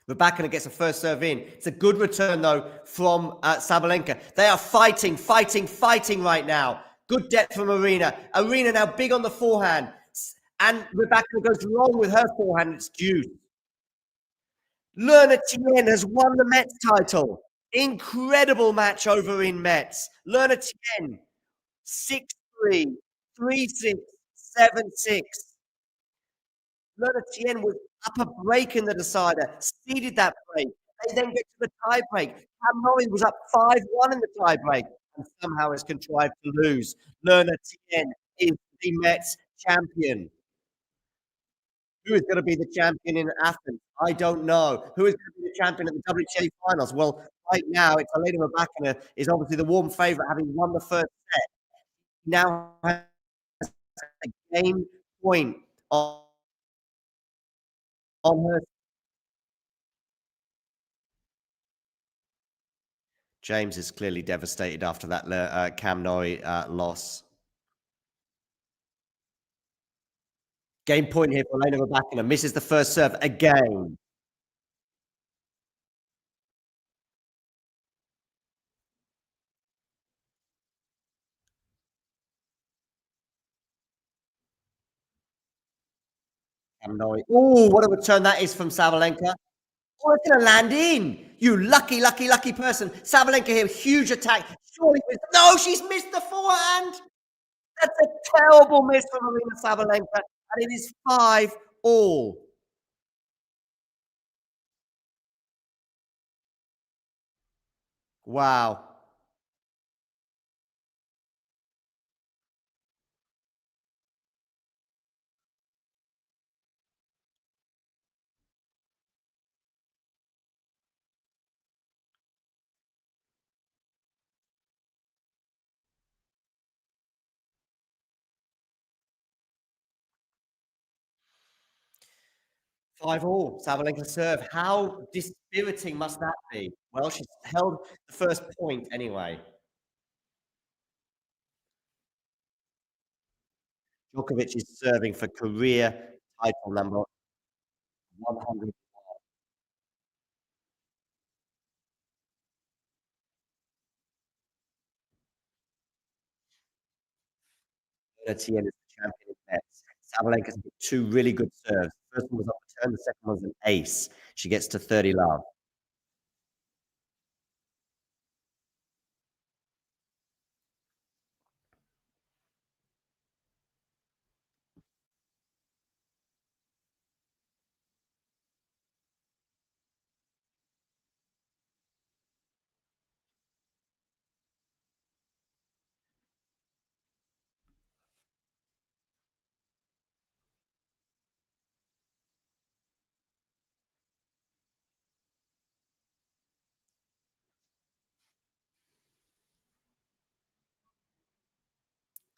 Rybakina gets a first serve in. It's a good return, though, from Sabalenka. They are fighting right now. Good depth from Aryna. Aryna now big on the forehand. And Rybakina goes long with her forehand. It's deuce. Lerna Tien has won the Metz title. Incredible match over in Metz. Lerna Tien, 6-3, 3-6, 7-6. Lerna Tien was up a break in the decider, ceded that break. They then get to the tie break. Cam Norrie was up 5-1 in the tie break and somehow has contrived to lose. Lerna Tien is the Metz champion. Who is going to be the champion in Athens? I don't know. Who is going to be the champion at the WTA Finals? Well, right now, it's Elena Rybakina is obviously the warm favourite, having won the first set. Now has a game point on her. James is clearly devastated after that Cam Norrie loss. Game point here for Elena Rybakina. Misses the first serve again. Cam Norrie. Oh, what a return that is from Sabalenka. Oh, it's going to land in. You lucky, lucky, lucky person. Sabalenka here, huge attack. Surely, no, she's missed the forehand. That's a terrible miss from Aryna Sabalenka, and it is 5-all. Wow. 5-all. Sabalenka serve. How dispiriting must that be? Well, she's held the first point anyway. Djokovic is serving for career title number 100. WTA is the champion in nets. Sabalenka's got two really good serves. The first one was off the turn, the second one's an ace. She gets to 30 love.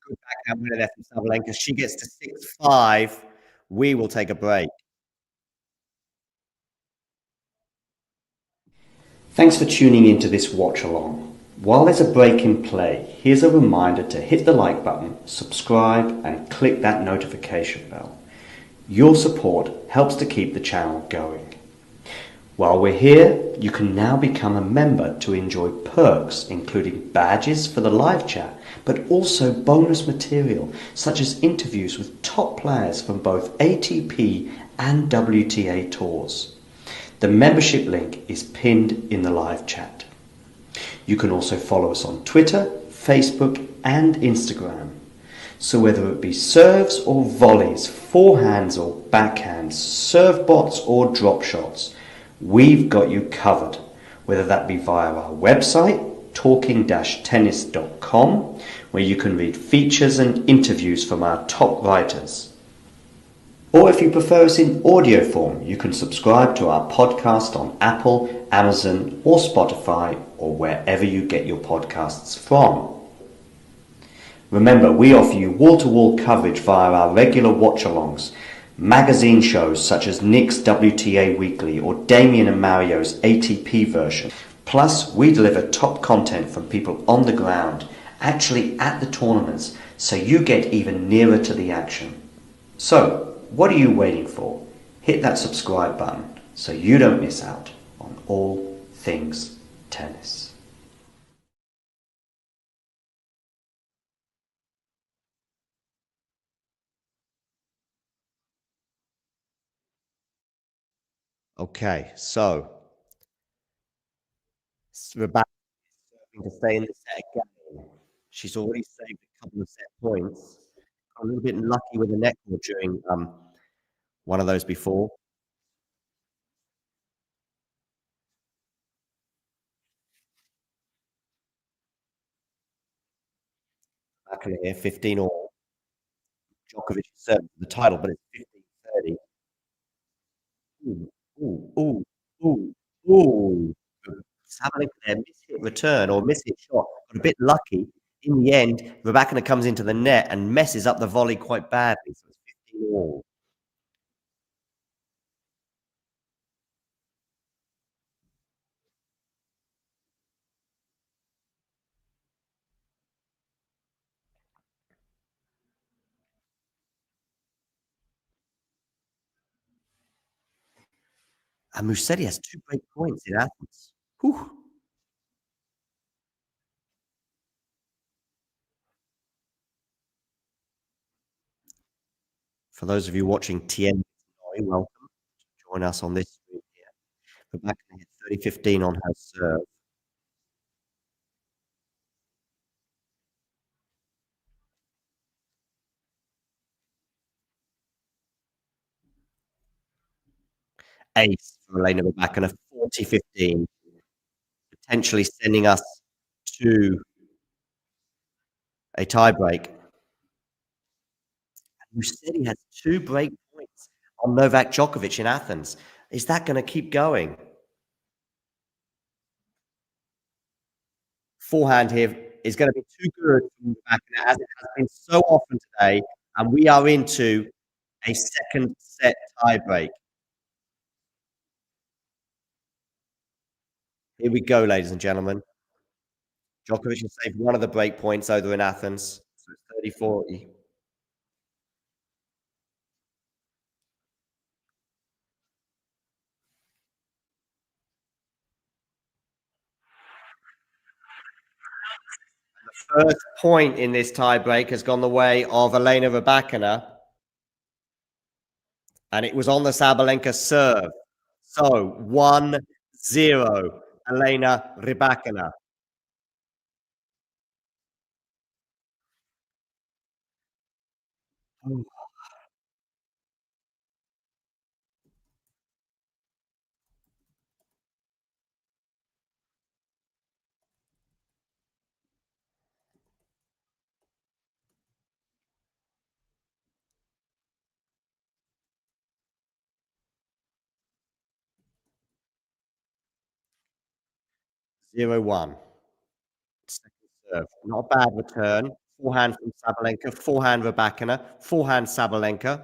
Good backhand winner there from Sabalenka. She gets to 6-5. We will take a break. Thanks for tuning into this watch along. While there's a break in play, here's a reminder to hit the like button, subscribe, and click that notification bell. Your support helps to keep the channel going. While we're here, you can now become a member to enjoy perks including badges for the live chat, but also bonus material such as interviews with top players from both ATP and WTA tours. The membership link is pinned in the live chat. You can also follow us on Twitter, Facebook and Instagram. So whether it be serves or volleys, forehands or backhands, serve bots or drop shots, we've got you covered, whether that be via our website, talking-tennis.com, where you can read features and interviews from our top writers. Or if you prefer us in audio form, you can subscribe to our podcast on Apple, Amazon or Spotify or wherever you get your podcasts from. Remember, we offer you wall-to-wall coverage via our regular watch-alongs, magazine shows such as Nick's WTA Weekly or Damien and Mario's ATP version. Plus, we deliver top content from people on the ground, actually at the tournaments, so you get even nearer to the action. So, what are you waiting for? Hit that subscribe button so you don't miss out on all things tennis. Okay, so Rebecca is to stay in the set again. She's already saved a couple of set points. Got a little bit lucky with the net court during one of those before. Back in here, 15 all. Djokovic is serving for the title, but it's 15-30. Ooh. Sabalenka there, miss-hit return or miss-hit shot. Got a bit lucky. In the end, Rybakina comes into the net and messes up the volley quite badly. So it's 15 all. And Musetti has 2 break points in Athens. Whew. For those of you watching TN, welcome. Join us on this stream here. Rybakina hit 30-15 on her serve. Ace for Elena Rybakina, 40-15. Potentially sending us to a tiebreak. Musetti has 2 break points on Novak Djokovic in Athens. Is that going to keep going? Forehand here is going to be too good from Rybakina, as it has been so often today, and we are into a second set tiebreak. Here we go, ladies and gentlemen. Djokovic has saved one of the break points over in Athens. So it's 30-40. The first point in this tiebreak has gone the way of Elena Rybakina. And it was on the Sabalenka serve. So 1-0, Elena Rybakina. Oh. 0-1. Second serve. Not a bad return. Forehand from Sabalenka. Forehand Rybakina. Forehand Sabalenka.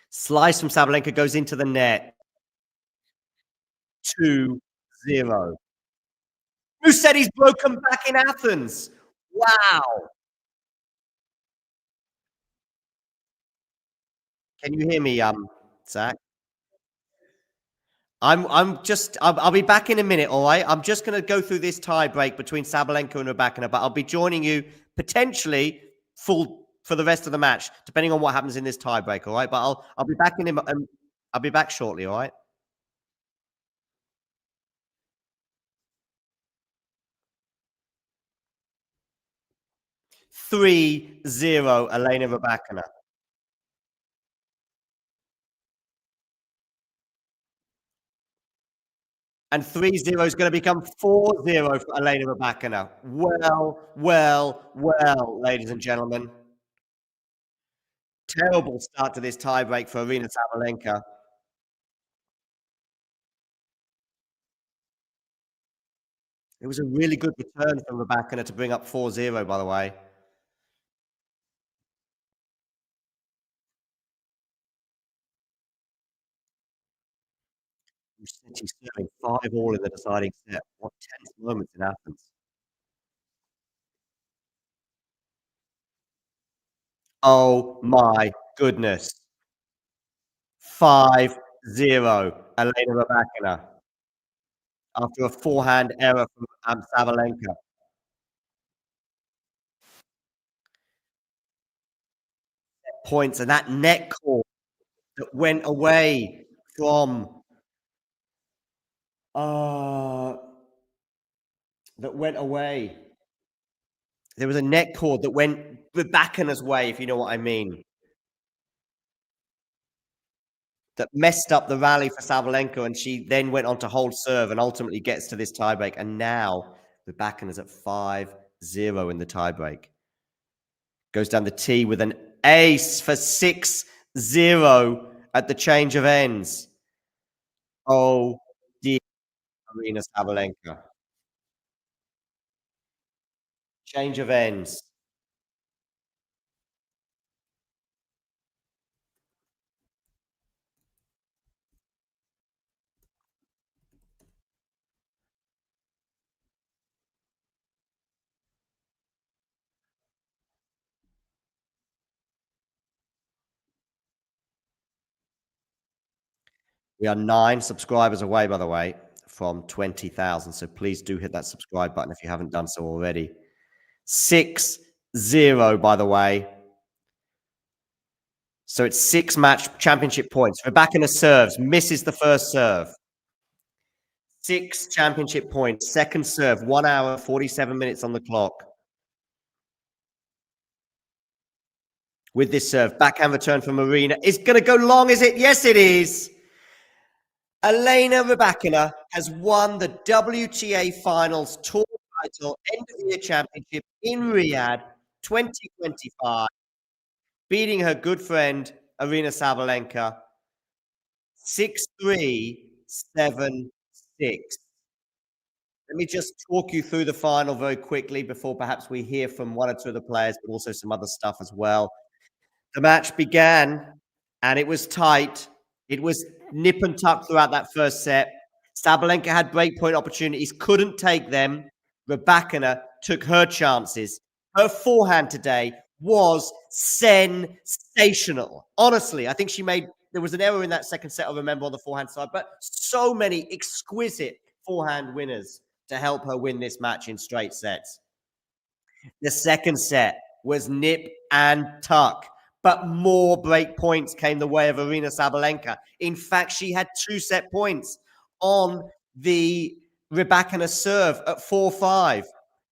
Slice from Sabalenka goes into the net. 2-0. Who said he's broken back in Athens? Wow. Can you hear me, Zach? I'll be back in a minute, all right? I'm just going to go through this tie break between Sabalenka and Rybakina, but I'll be joining you potentially full for the rest of the match, depending on what happens in this tie break, all right? But I'll be back I'll be back shortly, all right? 3-0, Elena Rybakina. And 3-0 is going to become 4-0 for Elena Rybakina. Well, ladies and gentlemen. Terrible start to this tiebreak for Aryna Sabalenka. It was a really good return from Rybakina to bring up 4-0, by the way. City serving 5-all in the deciding set. What tense moments in Athens. Oh my goodness. 5-0, Elena Rybakina. After a forehand error from Sabalenka. Points and that net call that went away from that went away. There was a net cord that went Rybakina's way, if you know what I mean. That messed up the rally for Sabalenka, and she then went on to hold serve and ultimately gets to this tiebreak. And now Rybakina's at 5-0 in the tiebreak. Goes down the tee with an ace for 6-0 at the change of ends. Oh dear, Aryna Sabalenka. Change of ends. We are 9 subscribers away, by the way, from 20,000. So please do hit that subscribe button if you haven't done so already. 6-0, by the way. So it's 6 match championship points. Rybakina serves, misses the first serve. 6 championship points. Second serve, 1 hour, 47 minutes on the clock. With this serve, backhand return from Aryna. It's going to go long, is it? Yes, it is. Elena Rybakina has won the WTA Finals Tour title, End of the Year Championship in Riyadh 2025, beating her good friend Aryna Sabalenka 6-3, 7-6. Let me just talk you through the final very quickly before perhaps we hear from one or two of the players, but also some other stuff as well. The match began and it was tight. It was nip and tuck throughout that first set. Sabalenka had breakpoint opportunities, couldn't take them. Rybakina took her chances. Her forehand today was sensational. Honestly, I think there was an error in that second set, I remember, on the forehand side, but so many exquisite forehand winners to help her win this match in straight sets. The second set was nip and tuck, but more break points came the way of Aryna Sabalenka. In fact, she had 2 set points on the Rybakina serve at 4-5.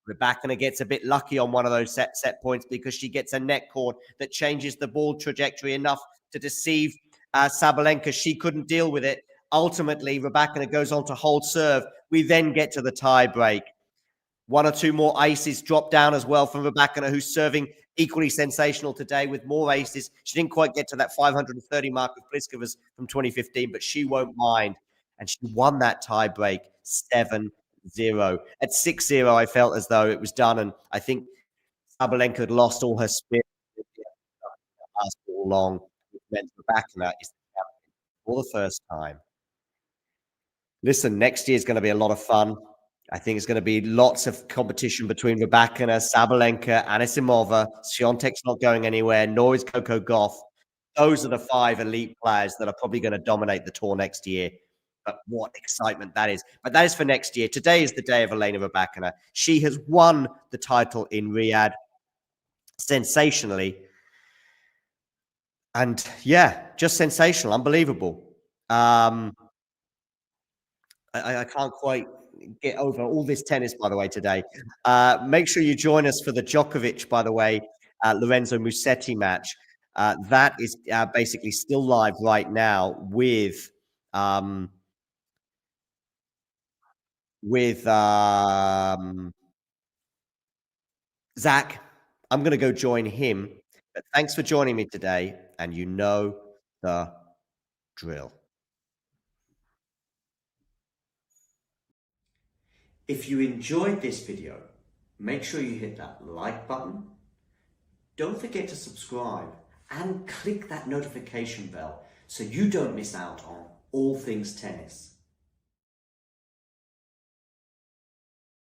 Rybakina gets a bit lucky on one of those set points because she gets a net cord that changes the ball trajectory enough to deceive Sabalenka. She couldn't deal with it. Ultimately, Rybakina goes on to hold serve. We then get to the tie break. 1 or 2 more aces drop down as well from Rybakina, who's serving equally sensational today with more aces. She didn't quite get to that 530 mark of Pliskova's from 2015, but she won't mind. And she won that tie break 7-0. At 6-0, I felt as though it was done, and I think Sabalenka had lost all her spirit all along. It meant Rybakina is the champion for the first time. Listen, next year is going to be a lot of fun. I think it's going to be lots of competition between Rybakina, Sabalenka, Anisimova. Swiatek's not going anywhere, nor is Coco Gauff. Those are the 5 elite players that are probably going to dominate the tour next year. But what excitement that is. But that is for next year. Today is the day of Elena Rybakina. She has won the title in Riyadh sensationally. And yeah, just sensational, unbelievable. I can't quite get over all this tennis, by the way, today. Make sure you join us for the Djokovic, by the way, Lorenzo Musetti match. That is basically still live right now with Zach. I'm going to go join him. But thanks for joining me today, and you know the drill. If you enjoyed this video, make sure you hit that like button. Don't forget to subscribe and click that notification bell so you don't miss out on all things tennis.